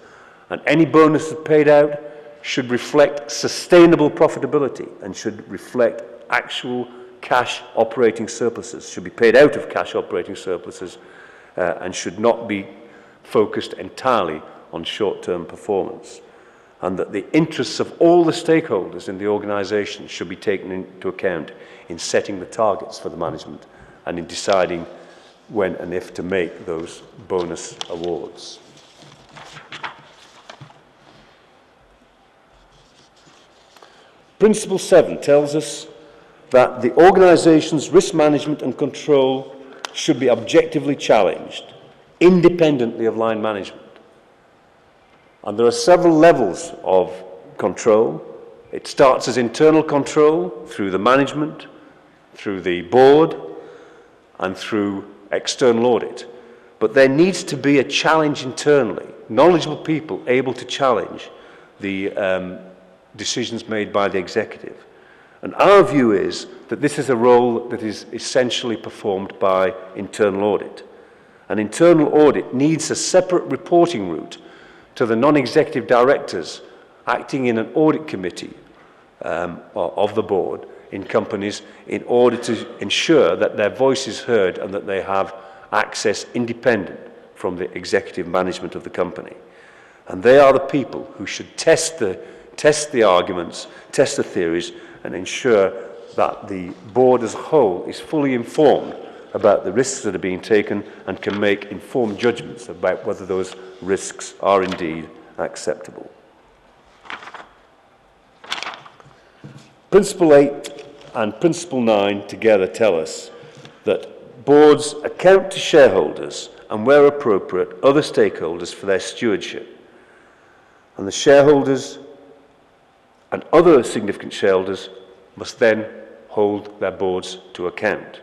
And any bonuses paid out should reflect sustainable profitability and should reflect actual cash operating surpluses, should be paid out of cash operating surpluses, and should not be focused entirely on short-term performance. And that the interests of all the stakeholders in the organisation should be taken into account in setting the targets for the management and in deciding when and if to make those bonus awards. Principle 7 tells us that the organisation's risk management and control should be objectively challenged, independently of line management. And there are several levels of control. It starts as internal control through the management, through the board, and through external audit. But there needs to be a challenge internally, knowledgeable people able to challenge the decisions made by the executive. And our view is that this is a role that is essentially performed by internal audit. An internal audit needs a separate reporting route to the non-executive directors acting in an audit committee of the board in companies in order to ensure that their voice is heard and that they have access independent from the executive management of the company. And they are the people who should test the arguments, test the theories, and ensure that the board as a whole is fully informed about the risks that are being taken and can make informed judgments about whether those risks are indeed acceptable. Principle 8 and Principle 9 together tell us that boards account to shareholders and, where appropriate, other stakeholders for their stewardship. And the shareholders and other significant shareholders must then hold their boards to account.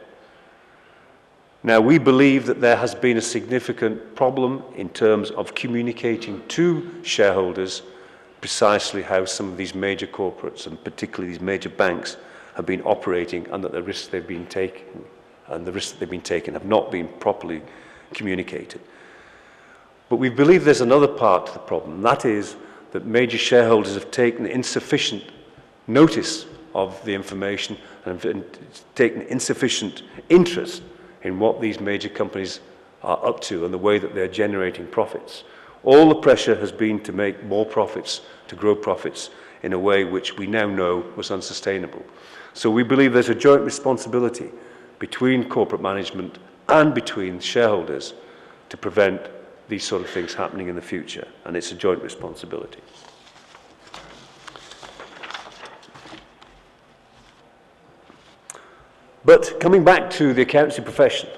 Now, we believe that there has been a significant problem in terms of communicating to shareholders precisely how some of these major corporates, and particularly these major banks, have been operating, and that the risks they've been taking have not been properly communicated. But we believe there's another part to the problem, and that is that major shareholders have taken insufficient notice of the information and have taken insufficient interest in what these major companies are up to and the way that they're generating profits. All the pressure has been to make more profits, to grow profits in a way which we now know was unsustainable. So we believe there's a joint responsibility between corporate management and between shareholders to prevent these sort of things happening in the future, and it's a joint responsibility. But coming back to the accountancy profession,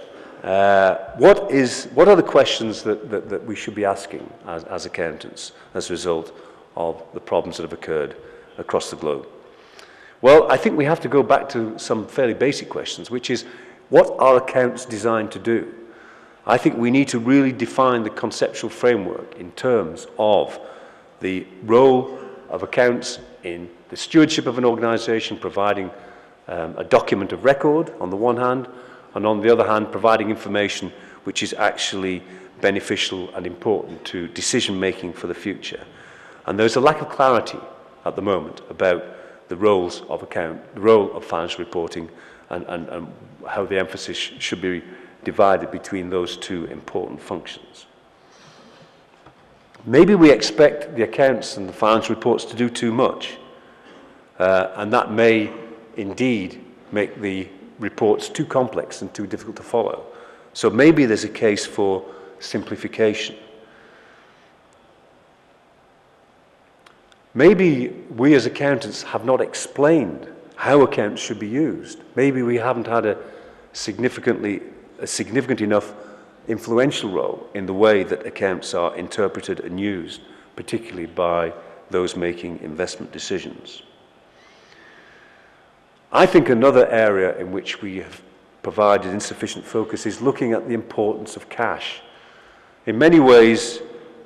what are the questions that we should be asking as accountants as a result of the problems that have occurred across the globe? Well, I think we have to go back to some fairly basic questions, which is, what are accounts designed to do? I think we need to really define the conceptual framework in terms of the role of accounts in the stewardship of an organization, providing a document of record on the one hand, and on the other hand, providing information which is actually beneficial and important to decision making for the future. And there's a lack of clarity at the moment about the roles of the role of financial reporting and how the emphasis should be divided between those two important functions. Maybe we expect the accounts and the financial reports to do too much, and that may indeed make the reports too complex and too difficult to follow. So maybe there's a case for simplification. Maybe we as accountants have not explained how accounts should be used. Maybe we haven't had a significant enough influential role in the way that accounts are interpreted and used, particularly by those making investment decisions. I think another area in which we have provided insufficient focus is looking at the importance of cash. In many ways,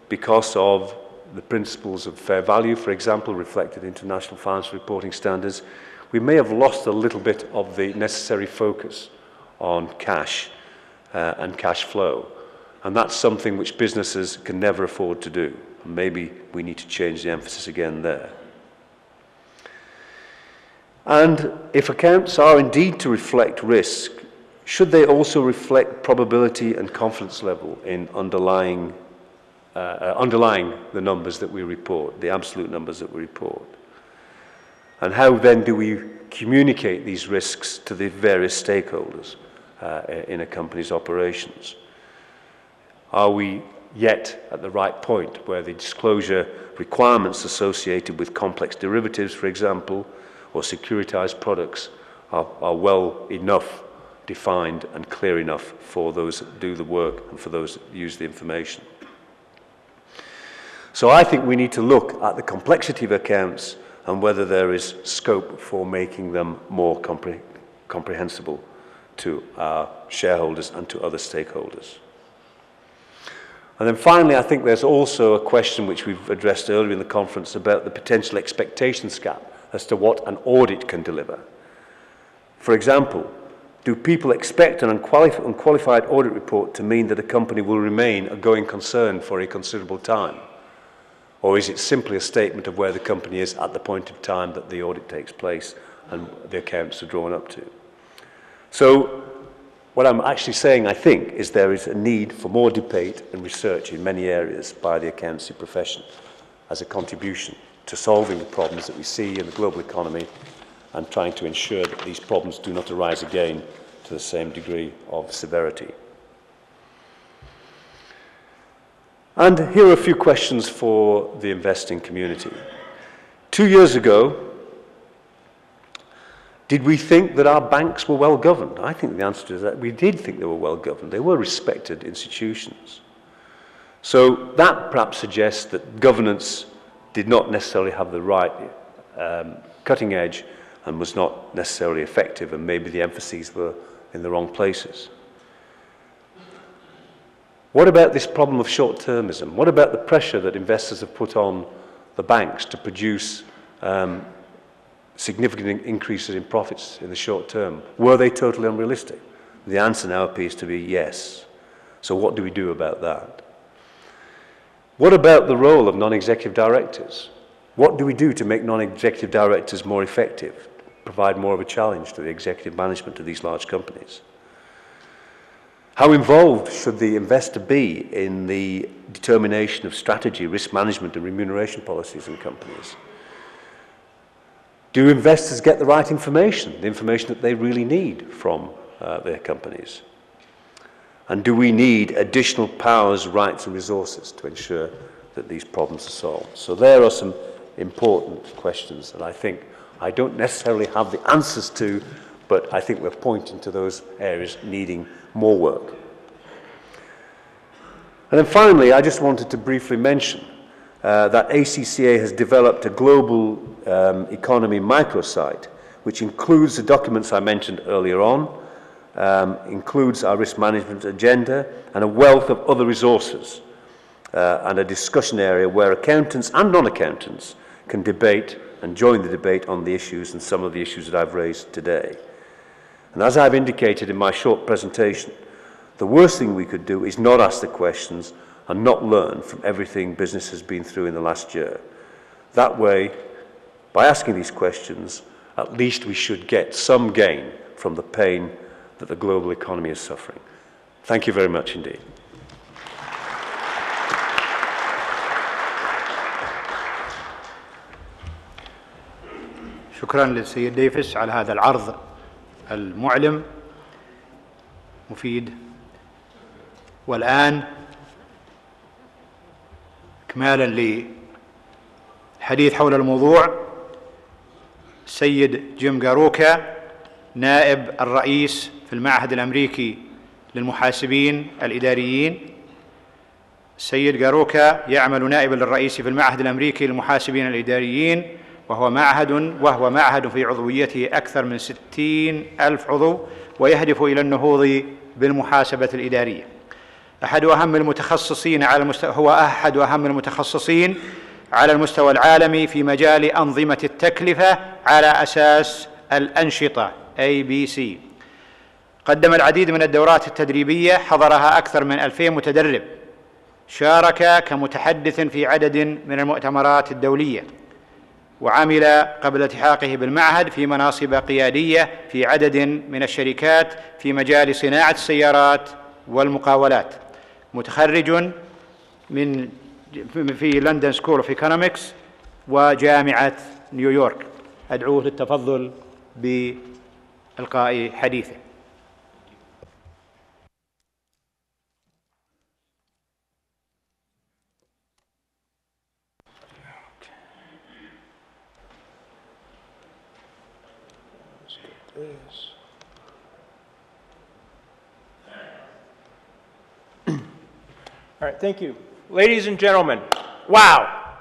because of the principles of fair value, for example, reflected in international financial reporting standards, we may have lost a little bit of the necessary focus on cash and cash flow. And that's something which businesses can never afford to do. Maybe we need to change the emphasis again there. And if accounts are indeed to reflect risk, should they also reflect probability and confidence level in underlying the numbers that we report, the absolute numbers that we report? And how then do we communicate these risks to the various stakeholders in a company's operations? Are we yet at the right point where the disclosure requirements associated with complex derivatives, for example, or securitized products are well enough defined and clear enough for those that do the work and for those that use the information? So I think we need to look at the complexity of accounts and whether there is scope for making them more comprehensible to our shareholders and to other stakeholders. And then finally, I think there's also a question which we've addressed earlier in the conference about the potential expectations gap as to what an audit can deliver. For example, do people expect an unqualified audit report to mean that a company will remain a going concern for a considerable time? Or is it simply a statement of where the company is at the point of time that the audit takes place and the accounts are drawn up to? So what I'm actually saying, I think, is there is a need for more debate and research in many areas by the accountancy profession as a contribution to solving the problems that we see in the global economy and trying to ensure that these problems do not arise again to the same degree of severity. And here are a few questions for the investing community. 2 years ago, did we think that our banks were well governed? I think the answer to that, we did think they were well governed. They were respected institutions. So that perhaps suggests that governance did not necessarily have the right cutting edge and was not necessarily effective, and maybe the emphases were in the wrong places. What about this problem of short-termism? What about the pressure that investors have put on the banks to produce significant increases in profits in the short term? Were they totally unrealistic? The answer now appears to be yes. So what do we do about that? What about the role of non-executive directors? What do we do to make non-executive directors more effective, provide more of a challenge to the executive management of these large companies? How involved should the investor be in the determination of strategy, risk management, and remuneration policies in companies? Do investors get the right information, the information that they really need from their companies? And do we need additional powers, rights, and resources to ensure that these problems are solved? So there are some important questions that I think I don't necessarily have the answers to, but I think we're pointing to those areas needing more work And then finally, I just wanted to briefly mention that ACCA has developed a global economy microsite, which includes the documents I mentioned earlier on, includes our risk management agenda, and a wealth of other resources, and a discussion area where accountants and non-accountants can debate and join the debate on the issues and some of the issues that I've raised today. And as I've indicated in my short presentation, the worst thing we could do is not ask the questions and not learn from everything business has been through in the last year. That way, by asking these questions, at least we should get some gain from the pain that the global economy is suffering. Thank you very much indeed. شكرا للسيد ديفيس على هذا العرض المعلم مفيد. والآن إكمالا للحديث حول الموضوع، السيد جيم جاروكا نائب الرئيس في المعهد الأمريكي للمحاسبين الإداريين. السيد جاروكا يعمل نائبا للرئيس في المعهد الأمريكي للمحاسبين الإداريين، وهو معهد في عضويته أكثر من 60,000 عضو، ويهدف إلى النهوض بالمحاسبة الإدارية. هو أحد أهم المتخصصين على المستوى العالمي في مجال أنظمة التكلفة على أساس الأنشطة ABC. قدم العديد من الدورات التدريبية حضرها أكثر من 2000 متدرب. شارك كمتحدث في عدد من المؤتمرات الدولية، وعمل قبل التحاقه بالمعهد في مناصب قيادية في عدد من الشركات في مجال صناعة السيارات والمقاولات. متخرج في لندن سكول اوف ايكونومكس وجامعة نيويورك. أدعوه للتفضل بإلقاء حديثه. All right, thank you. Ladies and gentlemen, wow,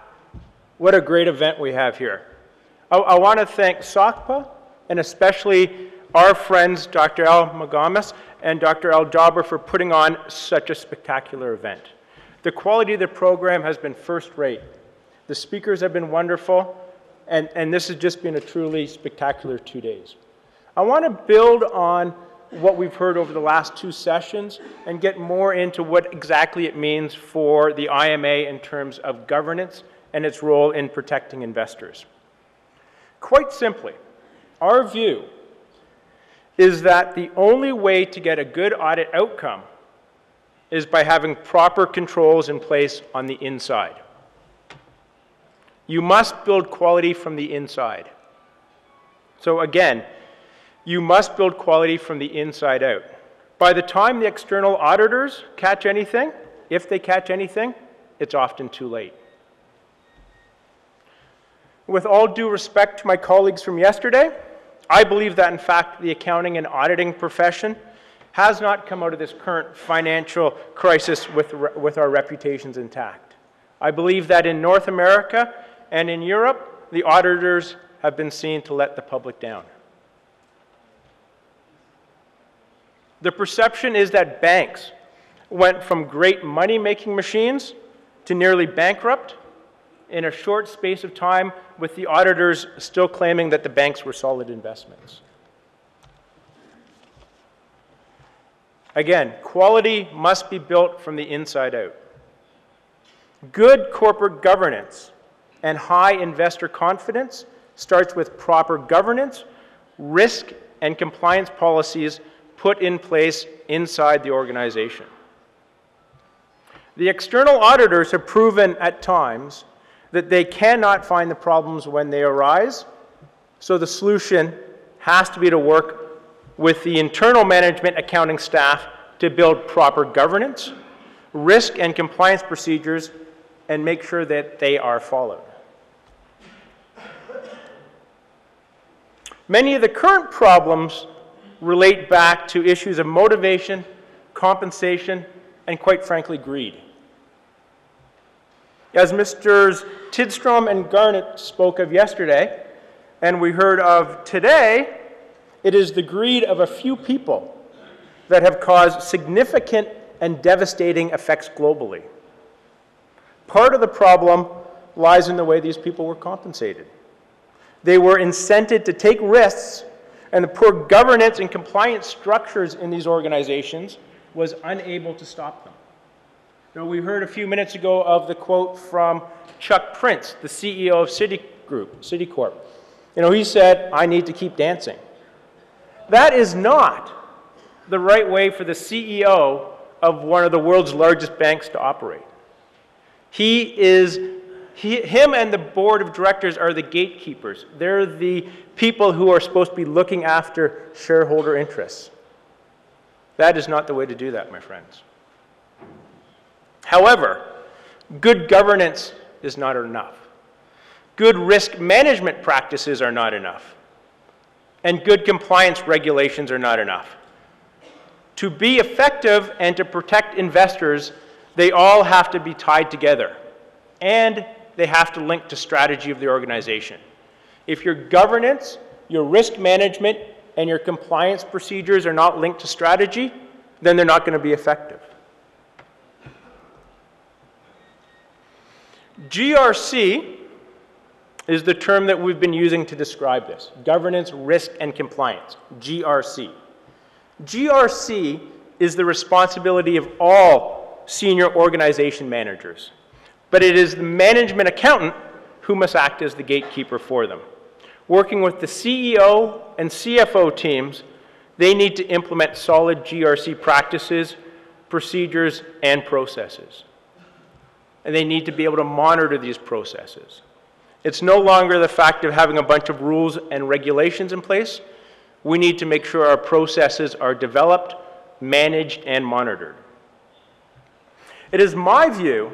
what a great event we have here. I want to thank SOCPA and especially our friends Dr. Al Magamas and Dr. Al Jabber for putting on such a spectacular event. The quality of the program has been first rate. The speakers have been wonderful, and this has just been a truly spectacular 2 days. I want to build on what we've heard over the last 2 sessions and get more into what exactly it means for the IMA in terms of governance and its role in protecting investors. Quite simply, our view is that the only way to get a good audit outcome is by having proper controls in place on the inside. You must build quality from the inside. So again, you must build quality from the inside out. By the time the external auditors catch anything, if they catch anything, it's often too late. With all due respect to my colleagues from yesterday, I believe that in fact the accounting and auditing profession has not come out of this current financial crisis with our reputations intact. I believe that in North America and in Europe, the auditors have been seen to let the public down. The perception is that banks went from great money-making machines to nearly bankrupt in a short space of time, with the auditors still claiming that the banks were solid investments. Again, quality must be built from the inside out. Good corporate governance and high investor confidence starts with proper governance, risk, and compliance policies put in place inside the organization. The external auditors have proven at times that they cannot find the problems when they arise, so the solution has to be to work with the internal management accounting staff to build proper governance, risk and compliance procedures, and make sure that they are followed. Many of the current problems relate back to issues of motivation, compensation, and quite frankly, greed. As Mr. Tidstrom and Garnett spoke of yesterday, and we heard of today, it is the greed of a few people that have caused significant and devastating effects globally. Part of the problem lies in the way these people were compensated. They were incented to take risks, and the poor governance and compliance structures in these organizations was unable to stop them. Now, we heard a few minutes ago of the quote from Chuck Prince, the CEO of Citicorp. He said, "I need to keep dancing." That is not the right way for the CEO of one of the world's largest banks to operate. Him and the board of directors are the gatekeepers. They're the people who are supposed to be looking after shareholder interests. That is not the way to do that, my friends. However, good governance is not enough. Good risk management practices are not enough. And good compliance regulations are not enough. To be effective and to protect investors, they all have to be tied together. And they have to link to strategy of the organization. If your governance, your risk management, and your compliance procedures are not linked to strategy, then they're not going to be effective. GRC is the term that we've been using to describe this. Governance, risk, and compliance. GRC. GRC is the responsibility of all senior organization managers. But it is the management accountant who must act as the gatekeeper for them. Working with the CEO and CFO teams, they need to implement solid GRC practices, procedures, and processes. And they need to be able to monitor these processes. It's no longer the fact of having a bunch of rules and regulations in place. We need to make sure our processes are developed, managed, and monitored. It is my view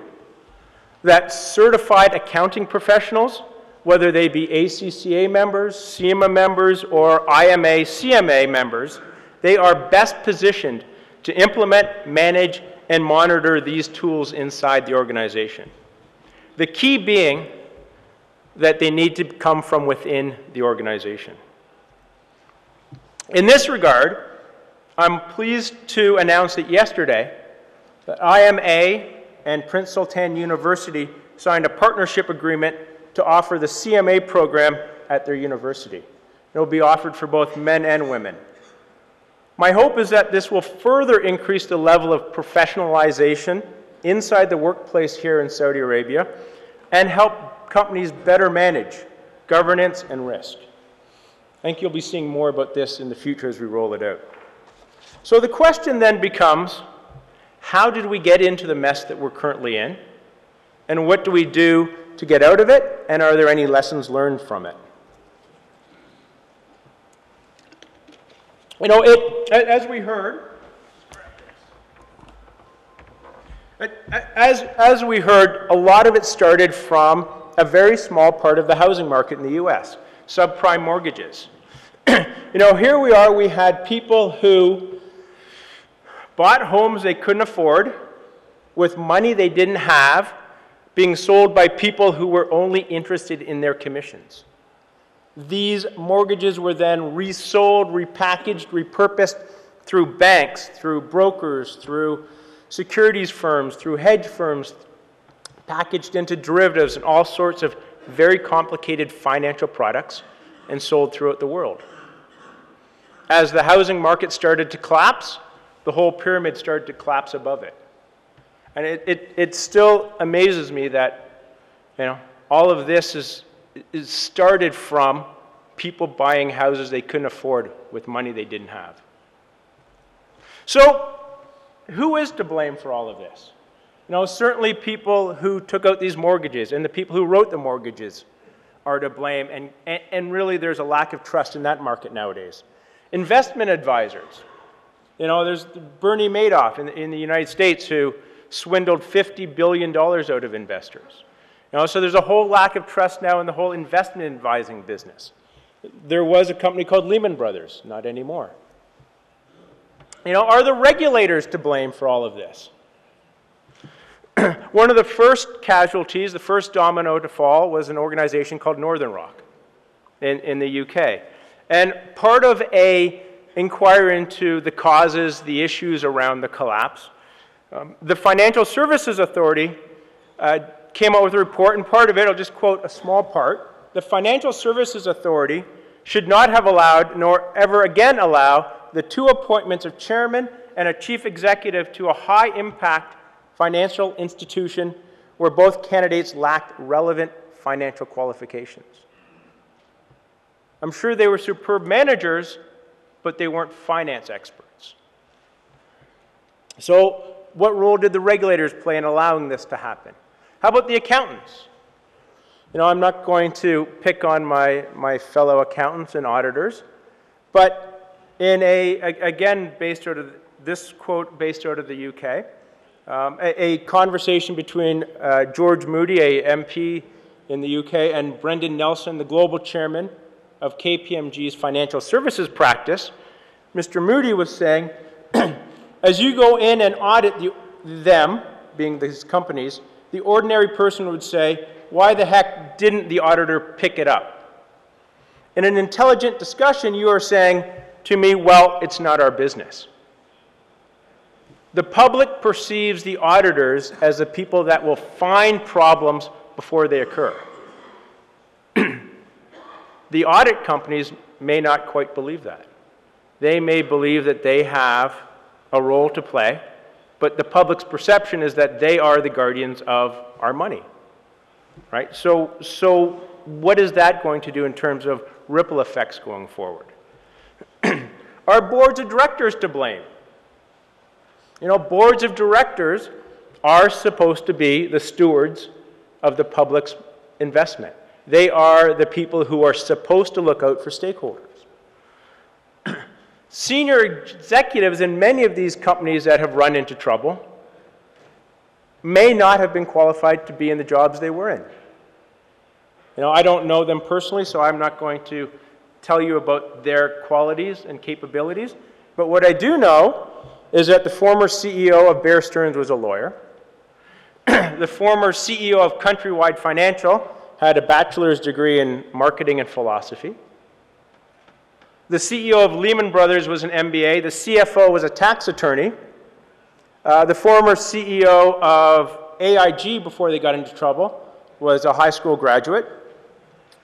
that certified accounting professionals, whether they be ACCA members, CIMA members, or IMA, CMA members, they are best positioned to implement, manage, and monitor these tools inside the organization. The key being that they need to come from within the organization. In this regard, I'm pleased to announce that yesterday, that IMA and Prince Sultan University signed a partnership agreement to offer the CMA program at their university. It will be offered for both men and women. My hope is that this will further increase the level of professionalization inside the workplace here in Saudi Arabia and help companies better manage governance and risk. I think you'll be seeing more about this in the future as we roll it out. So the question then becomes, how did we get into the mess that we're currently in? And what do we do to get out of it? And are there any lessons learned from it? As we heard, a lot of it started from a very small part of the housing market in the U.S., subprime mortgages. Here we are, we had people who bought homes they couldn't afford with money they didn't have, being sold by people who were only interested in their commissions. These mortgages were then resold, repackaged, repurposed through banks, through brokers, through securities firms, through hedge firms, packaged into derivatives and all sorts of very complicated financial products and sold throughout the world. As the housing market started to collapse, the whole pyramid started to collapse above it. And it still amazes me that all of this is started from people buying houses they couldn't afford with money they didn't have. So who is to blame for all of this? Certainly people who took out these mortgages and the people who wrote the mortgages are to blame, and really there's a lack of trust in that market nowadays. Investment advisors. There's Bernie Madoff in the United States who swindled $50 billion out of investors. So there's a whole lack of trust now in the whole investment advising business. There was a company called Lehman Brothers, not anymore. Are the regulators to blame for all of this? One of the first casualties, the first domino to fall, was an organization called Northern Rock in the UK. And part of an inquiry into the causes, the issues around the collapse, the Financial Services Authority came out with a report, and part of it, I'll just quote a small part. The Financial Services Authority should not have allowed, nor ever again allow, the two appointments of chairman and a chief executive to a high-impact financial institution where both candidates lacked relevant financial qualifications. I'm sure they were superb managers, but they weren't finance experts. So what role did the regulators play in allowing this to happen? How about the accountants? You know, I'm not going to pick on my fellow accountants and auditors, but in again, based out of this quote based out of the UK, a conversation between George Moody, a MP in the UK, and Brendan Nelson, the global chairman of KPMG's financial services practice. Mr. Moody was saying, as you go in and audit them, being these companies, the ordinary person would say, why the heck didn't the auditor pick it up? In an intelligent discussion, you are saying to me, well, it's not our business. The public perceives the auditors as the people that will find problems before they occur. The audit companies may not quite believe that. They may believe that they have a role to play, but the public's perception is that they are the guardians of our money, right? So what is that going to do in terms of ripple effects going forward? Are boards of directors to blame? You know, boards of directors are supposed to be the stewards of the public's investment. They are the people who are supposed to look out for stakeholders. Senior executives in many of these companies that have run into trouble may not have been qualified to be in the jobs they were in. You know, I don't know them personally, so I'm not going to tell you about their qualities and capabilities. But what I do know is that the former CEO of Bear Stearns was a lawyer. The former CEO of Countrywide Financial had a bachelor's degree in marketing and philosophy. The CEO of Lehman Brothers was an MBA. The CFO was a tax attorney. The former CEO of AIG, before they got into trouble, was a high school graduate.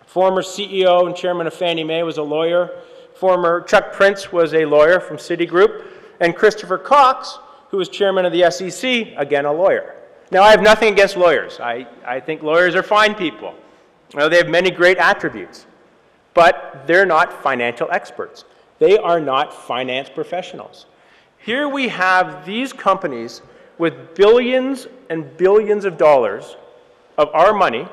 Former CEO and chairman of Fannie Mae was a lawyer. Former Chuck Prince was a lawyer from Citigroup. And Christopher Cox, who was chairman of the SEC, again a lawyer. Now, I have nothing against lawyers. I think lawyers are fine people. You know, they have many great attributes. But they're not financial experts. They are not finance professionals. Here we have these companies with billions and billions of dollars of our money.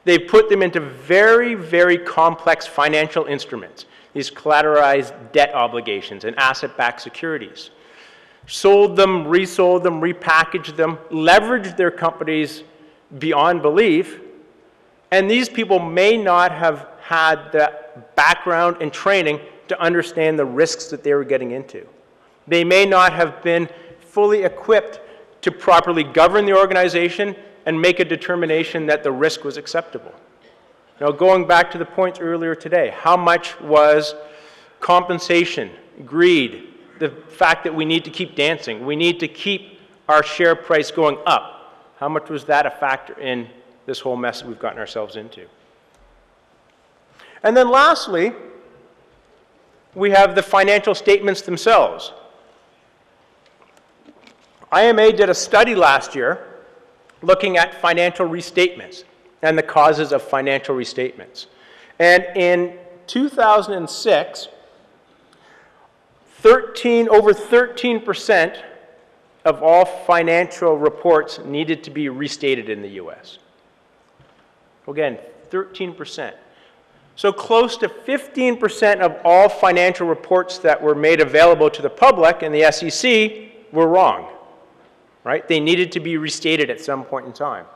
They've put them into very, very complex financial instruments, these collateralized debt obligations and asset-backed securities. Sold them, resold them, repackaged them, leveraged their companies beyond belief, and these people may not have had the background and training to understand the risks that they were getting into. They may not have been fully equipped to properly govern the organization and make a determination that the risk was acceptable. Now, going back to the points earlier today, how much was compensation, greed, the fact that we need to keep dancing, we need to keep our share price going up, how much was that a factor in this whole mess that we've gotten ourselves into? And then lastly, we have the financial statements themselves. IMA did a study last year looking at financial restatements and the causes of financial restatements. And in 2006, over 13% of all financial reports needed to be restated in the US. Again, 13%. So close to 15% of all financial reports that were made available to the public and the SEC were wrong, right? They needed to be restated at some point in time.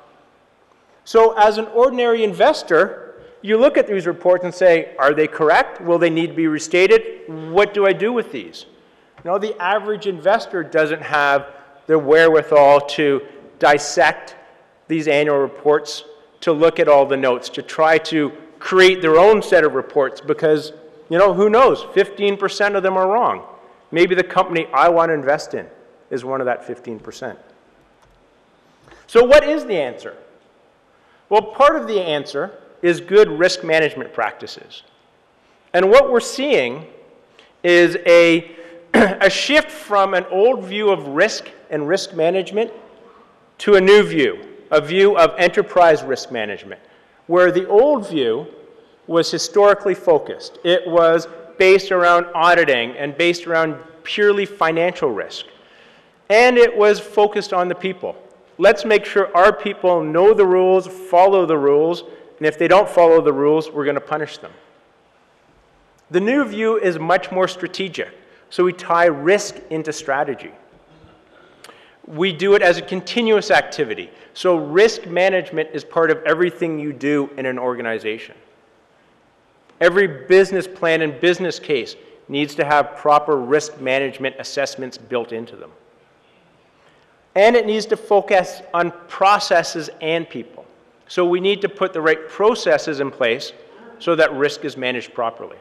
So as an ordinary investor, you look at these reports and say, are they correct? Will they need to be restated? What do I do with these? You know, the average investor doesn't have the wherewithal to dissect these annual reports, to look at all the notes, to try to create their own set of reports because, you know, who knows, 15% of them are wrong. Maybe the company I want to invest in is one of that 15%. So what is the answer? Well, part of the answer is good risk management practices. And what we're seeing is a shift from an old view of risk and risk management to a new view, a view of enterprise risk management, where the old view was historically focused. It was based around auditing and based around purely financial risk. And it was focused on the people. Let's make sure our people know the rules, follow the rules, and if they don't follow the rules, we're going to punish them. The new view is much more strategic, so we tie risk into strategy. We do it as a continuous activity, so risk management is part of everything you do in an organization. Every business plan and business case needs to have proper risk management assessments built into them. And it needs to focus on processes and people. So we need to put the right processes in place so that risk is managed properly.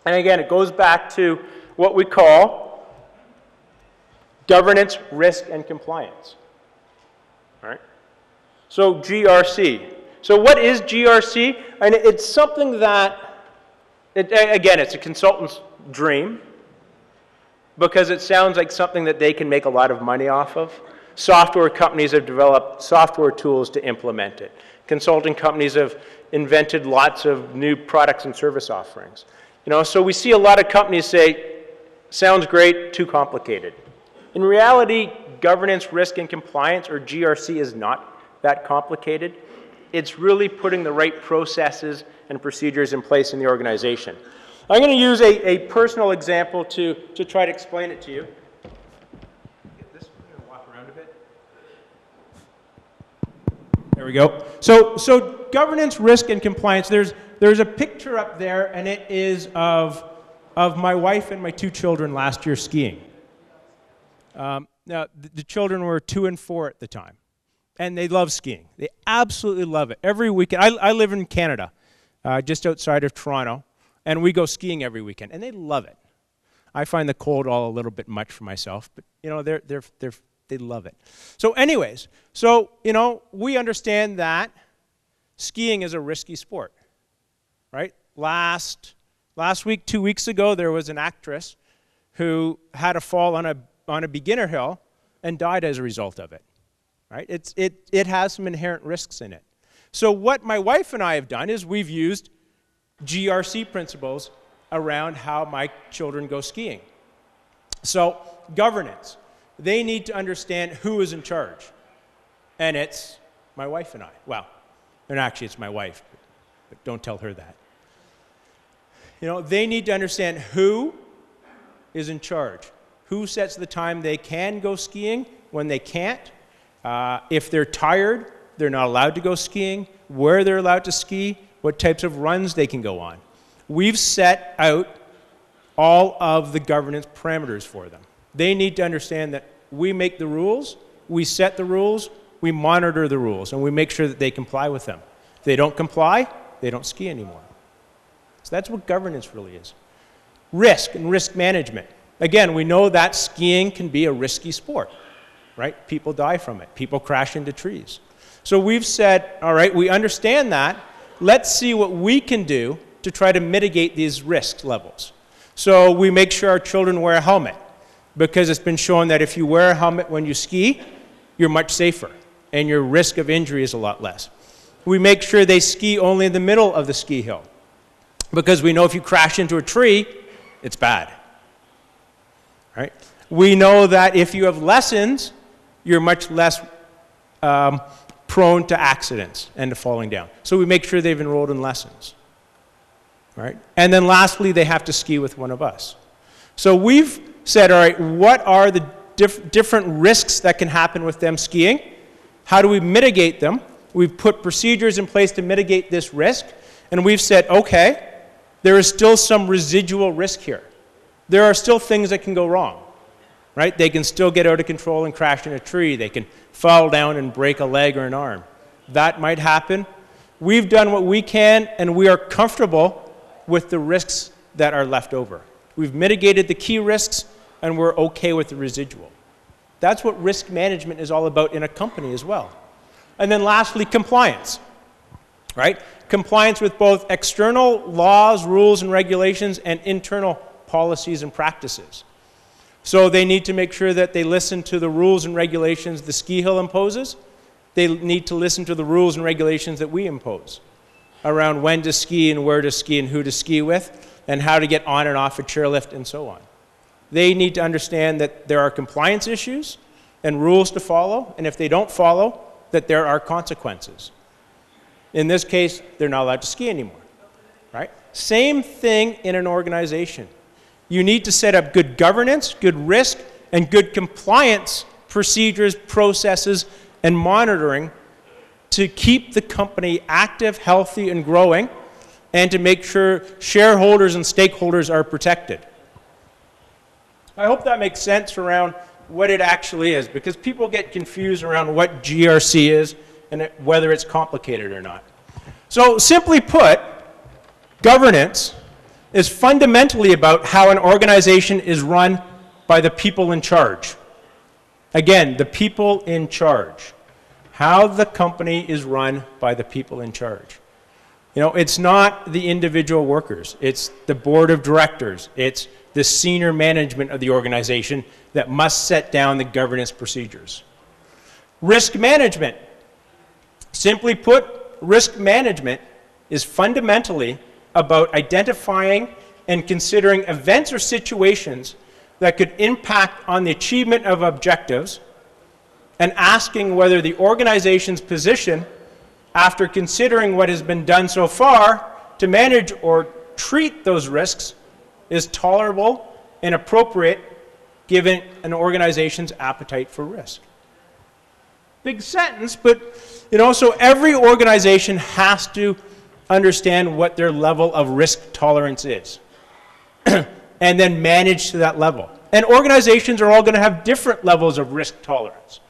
And again, it goes back to what we call governance, risk, and compliance. All right? So GRC. So what is GRC? And it's something that, again, it's a consultant's dream because it sounds like something that they can make a lot of money off of. Software companies have developed software tools to implement it. Consulting companies have invented lots of new products and service offerings. You know, so we see a lot of companies say, sounds great, too complicated. In reality, governance, risk, and compliance, or GRC, is not that complicated. It's really putting the right processes and procedures in place in the organization. I'm going to use a personal example to try to explain it to you. Get this, I'm going to walk around a bit. There we go. So governance, risk, and compliance, there's a picture up there, and it is of my wife and my 2 children last year skiing. Now, the children were 2 and 4 at the time, and they love skiing. They absolutely love it. Every weekend, I live in Canada, just outside of Toronto, and we go skiing every weekend, and they love it. I find the cold all a little bit much for myself, but you know, they love it. So anyways, you know, we understand that skiing is a risky sport, right? Last week, 2 weeks ago, there was an actress who had a fall on a beginner hill and died as a result of it, right? It has some inherent risks in it. So what my wife and I have done is we've used GRC principles around how my children go skiing. So governance, they need to understand who is in charge. And it's my wife and I. Well, and actually it's my wife, but don't tell her that. You know, they need to understand who is in charge. Who sets the time they can go skiing, when they can't. If they're tired, they're not allowed to go skiing. Where they're allowed to ski, what types of runs they can go on. We've set out all of the governance parameters for them. They need to understand that we make the rules, we set the rules, we monitor the rules, and we make sure that they comply with them. If they don't comply, they don't ski anymore. So that's what governance really is. Risk and risk management. Again, we know that skiing can be a risky sport, right? People die from it. People crash into trees. So we've said, all right, we understand that. Let's see what we can do to try to mitigate these risk levels. So we make sure our children wear a helmet, because it's been shown that if you wear a helmet when you ski, you're much safer, and your risk of injury is a lot less. We make sure they ski only in the middle of the ski hill, because we know if you crash into a tree, it's bad. Right? We know that if you have lessons, you're much less prone to accidents and to falling down. So we make sure they've enrolled in lessons. Right? And then lastly, they have to ski with one of us. So we've said, all right, what are the different risks that can happen with them skiing? How do we mitigate them? We've put procedures in place to mitigate this risk, and we've said, okay, there is still some residual risk here. There are still things that can go wrong. right? They can still get out of control and crash in a tree. They can fall down and break a leg or an arm. That might happen. We've done what we can, and we are comfortable with the risks that are left over. We've mitigated the key risks, and we're okay with the residual. That's what risk management is all about in a company as well. And then lastly, compliance, right? Compliance with both external laws, rules, and regulations and internal policies and practices. So they need to make sure that they listen to the rules and regulations the ski hill imposes. They need to listen to the rules and regulations that we impose around when to ski and where to ski and who to ski with and how to get on and off a chairlift and so on. They need to understand that there are compliance issues and rules to follow, and if they don't follow, that there are consequences. In this case, they're not allowed to ski anymore, right? Same thing in an organization. You need to set up good governance, good risk, and good compliance procedures, processes, and monitoring to keep the company active, healthy, and growing, and to make sure shareholders and stakeholders are protected. I hope that makes sense around what it actually is, because people get confused around what GRC is and whether it's complicated or not. So simply put, governance is fundamentally about how an organization is run by the people in charge. Again, the people in charge. How the company is run by the people in charge. You know, it's not the individual workers. It's the board of directors. It's the senior management of the organization that must set down the governance procedures. Risk management. Simply put, risk management is fundamentally about identifying and considering events or situations that could impact on the achievement of objectives and asking whether the organization's position, after considering what has been done so far to manage or treat those risks, is tolerable and appropriate given an organization's appetite for risk. Big sentence, but you know, so every organization has to understand what their level of risk tolerance is and then manage to that level. And organizations are all going to have different levels of risk tolerance.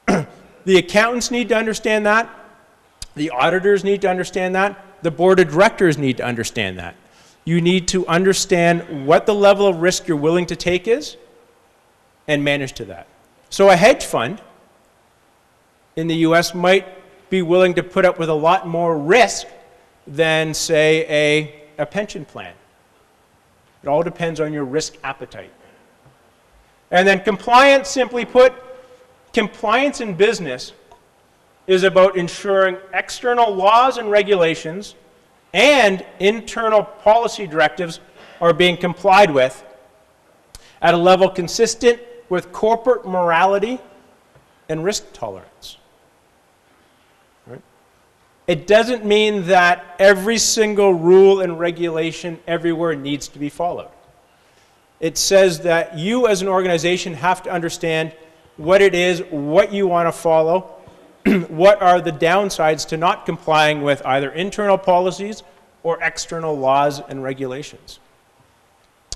The accountants need to understand that. The auditors need to understand that. The board of directors need to understand that. You need to understand what the level of risk you're willing to take is and manage to that. So a hedge fund in the US might be willing to put up with a lot more risk than, say, a pension plan. It all depends on your risk appetite. And then compliance, simply put, compliance in business is about ensuring external laws and regulations and internal policy directives are being complied with at a level consistent with corporate morality and risk tolerance. Right? It doesn't mean that every single rule and regulation everywhere needs to be followed. It says that you as an organization have to understand what it is, what you want to follow, what are the downsides to not complying with either internal policies or external laws and regulations.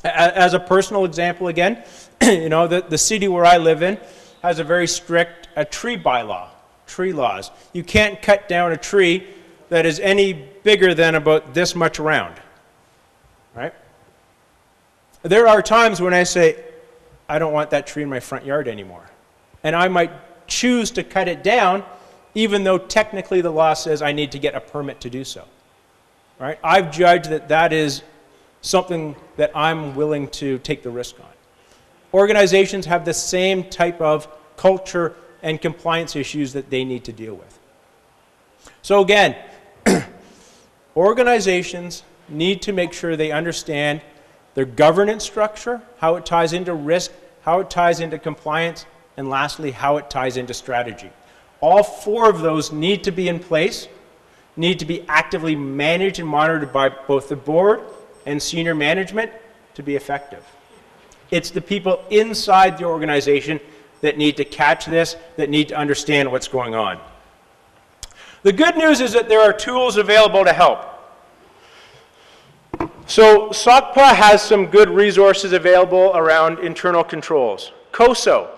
As a personal example again, you know, the city where I live in has a very strict tree bylaw, tree laws. You can't cut down a tree that is any bigger than about this much around, right? There are times when I say, I don't want that tree in my front yard anymore. And I might choose to cut it down even though technically the law says I need to get a permit to do so. Right? I've judged that that is something that I'm willing to take the risk on. Organizations have the same type of culture and compliance issues that they need to deal with. So again, organizations need to make sure they understand their governance structure, how it ties into risk, how it ties into compliance, and lastly, how it ties into strategy. All four of those need to be in place, need to be actively managed and monitored by both the board and senior management to be effective. It's the people inside the organization that need to catch this, that need to understand what's going on. The good news is that there are tools available to help. So SOCPA has some good resources available around internal controls. COSO,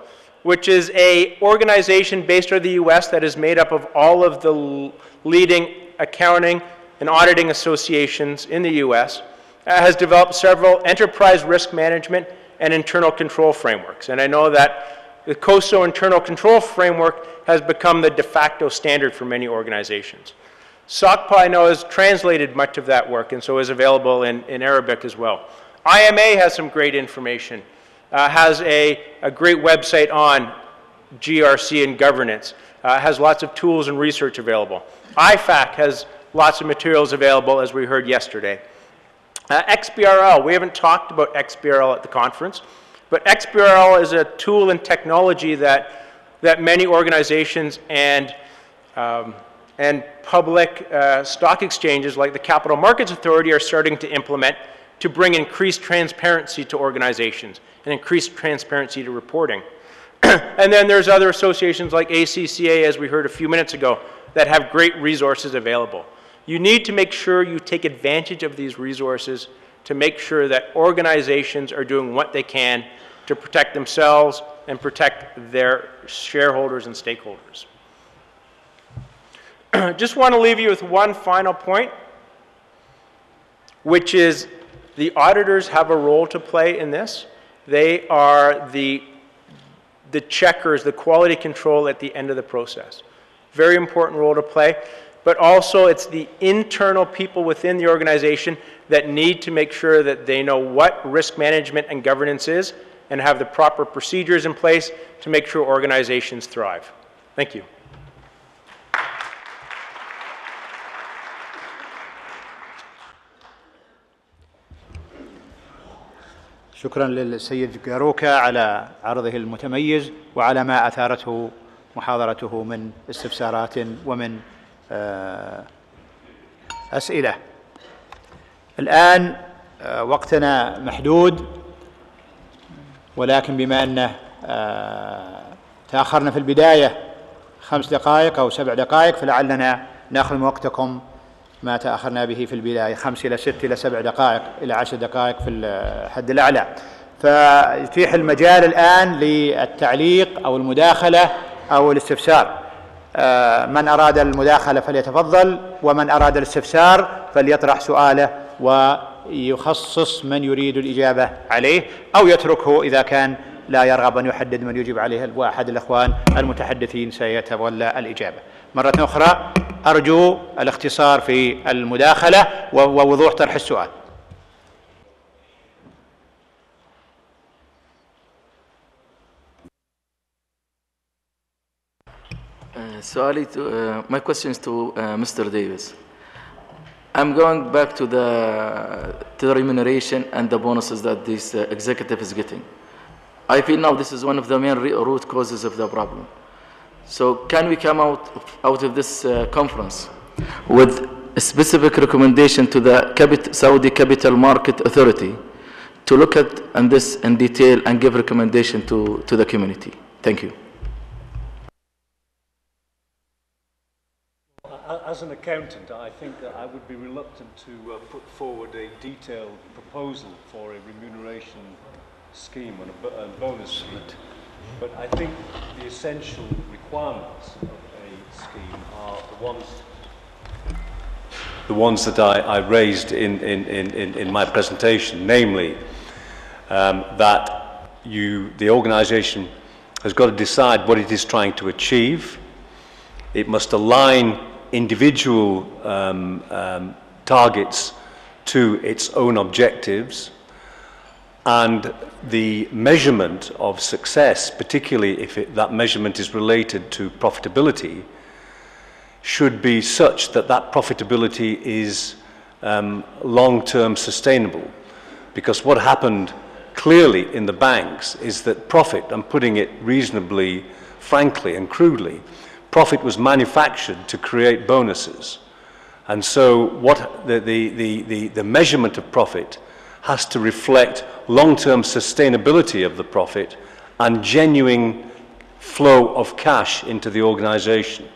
which is an organization based out of the US that is made up of all of the leading accounting and auditing associations in the US, has developed several enterprise risk management and internal control frameworks. And I know that the COSO internal control framework has become the de facto standard for many organizations. SOCPA, I know, has translated much of that work and so is available in Arabic as well. IMA has some great information, has a great website on GRC and governance, has lots of tools and research available. IFAC has lots of materials available, as we heard yesterday. XBRL, we haven't talked about XBRL at the conference, but XBRL is a tool and technology that many organizations and public stock exchanges like the Capital Markets Authority are starting to implement to bring increased transparency to organizations and increased transparency to reporting. And then there's other associations like ACCA, as we heard a few minutes ago, that have great resources available. You need to make sure you take advantage of these resources to make sure that organizations are doing what they can to protect themselves and protect their shareholders and stakeholders. Just want to leave you with one final point, which is the auditors have a role to play in this. They are the checkers, the quality control at the end of the process. Very important role to play, but also it's the internal people within the organization that need to make sure that they know what risk management and governance is and have the proper procedures in place to make sure organizations thrive. Thank you. شكرا للسيد جاروكا على عرضه المتميز وعلى ما أثارته محاضرته من استفسارات ومن أسئلة. الآن وقتنا محدود، ولكن بما أنه تأخرنا في البداية 5 دقائق أو 7 دقائق، فلعلنا نأخذ من وقتكم ما تأخرنا به في البداية 5 إلى 6 إلى 7 دقائق إلى 10 دقائق في الحد الأعلى. فيتيح المجال الآن للتعليق أو المداخلة أو الاستفسار. من أراد المداخلة فليتفضل، ومن أراد الاستفسار فليطرح سؤاله ويخصص من يريد الإجابة عليه، أو يتركه إذا كان لا يرغب أن يحدد من يجيب عليه، وأحد الأخوان المتحدثين سيتولى الإجابة. مرة أخرى أرجو الاختصار في المداخلة ووضوح طرح السؤال. My question is to Mr. Davis. I'm going back to the remuneration and the bonuses that this executive is getting. I feel now this is one of the main root causes of the problem. So can we come out of this conference with a specific recommendation to the Saudi Capital Market Authority to look at this in detail and give recommendation to the community? Thank you. As an accountant, I think that I would be reluctant to put forward a detailed proposal for a remuneration scheme and a bonus scheme. But I think the essential requirements of a scheme are the ones that I raised in my presentation, namely that the organisation has got to decide what it is trying to achieve. It must align individual targets to its own objectives, and the measurement of success, particularly if that measurement is related to profitability, should be such that that profitability is long-term sustainable. Because what happened clearly in the banks is that profit, I'm putting it reasonably frankly and crudely, profit was manufactured to create bonuses. And so what the measurement of profit has to reflect long-term sustainability of the profit and genuine flow of cash into the organization.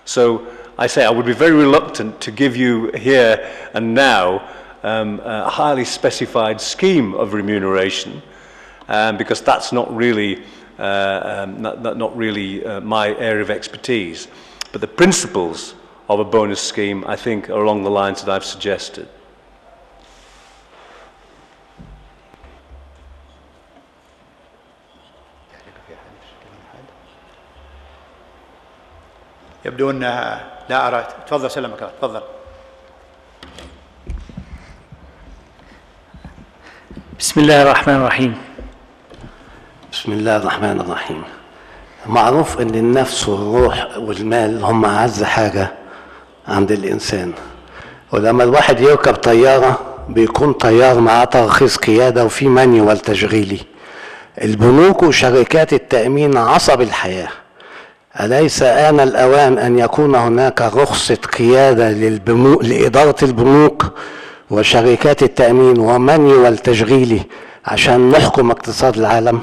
So I say I would be very reluctant to give you here and now a highly specified scheme of remuneration, because that's not really my area of expertise. But the principles of a bonus scheme, I think, are along the lines that I've suggested. يبدو أن لا أرى. تفضل سلمك، تفضل. بسم الله الرحمن الرحيم. بسم الله الرحمن الرحيم. معروف ان النفس والروح والمال هم اعز حاجة عند الانسان، ولما الواحد يركب طيارة بيكون طيار معاه ترخيص قيادة وفي مانيوال تشغيلي. البنوك وشركات التأمين عصب الحياة. أليس آن الأوان أن يكون هناك رخصة قيادة لإدارة البنوك وشركات التأمين ومانيوال تشغيلي عشان نحكم اقتصاد العالم؟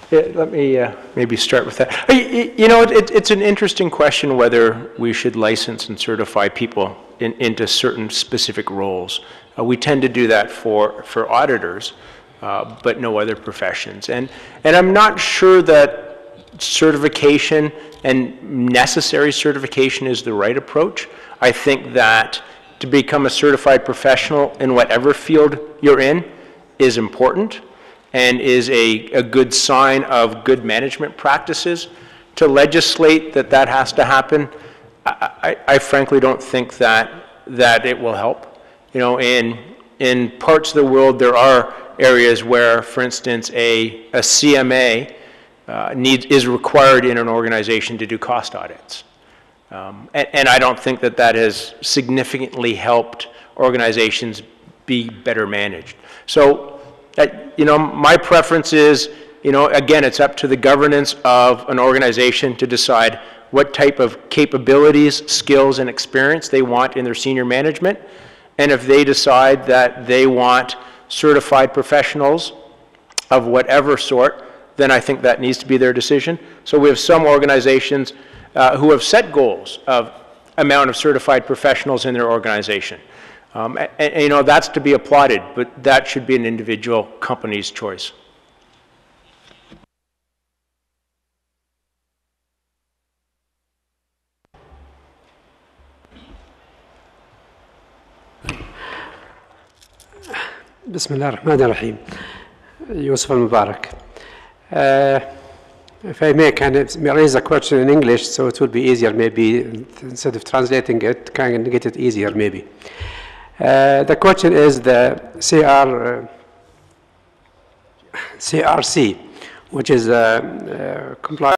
Let me maybe start with that. You know, it's an interesting question whether we should license and certify people into certain specific roles. We tend to do that for auditors, but no other professions. And I'm not sure that certification and necessary certification is the right approach. I think that to become a certified professional in whatever field you're in is important and is a good sign of good management practices. To legislate that has to happen, I frankly don't think that it will help. You know, in parts of the world there are areas where, for instance, a CMA is required in an organization to do cost audits. And I don't think that has significantly helped organizations be better managed. So, you know, my preference is, you know, again, it's up to the governance of an organization to decide what type of capabilities, skills, and experience they want in their senior management. And if they decide that they want certified professionals of whatever sort, then I think that needs to be their decision. So we have some organizations who have set goals of amount of certified professionals in their organization. And, you know, that's to be applauded, but that should be an individual company's choice. بسم الله الرحمن الرحيم. يوسف المبارك. If I may, can I raise a question in English so it will be easier maybe, instead of translating it, can I get it easier maybe. The question is the CRC, which is compliance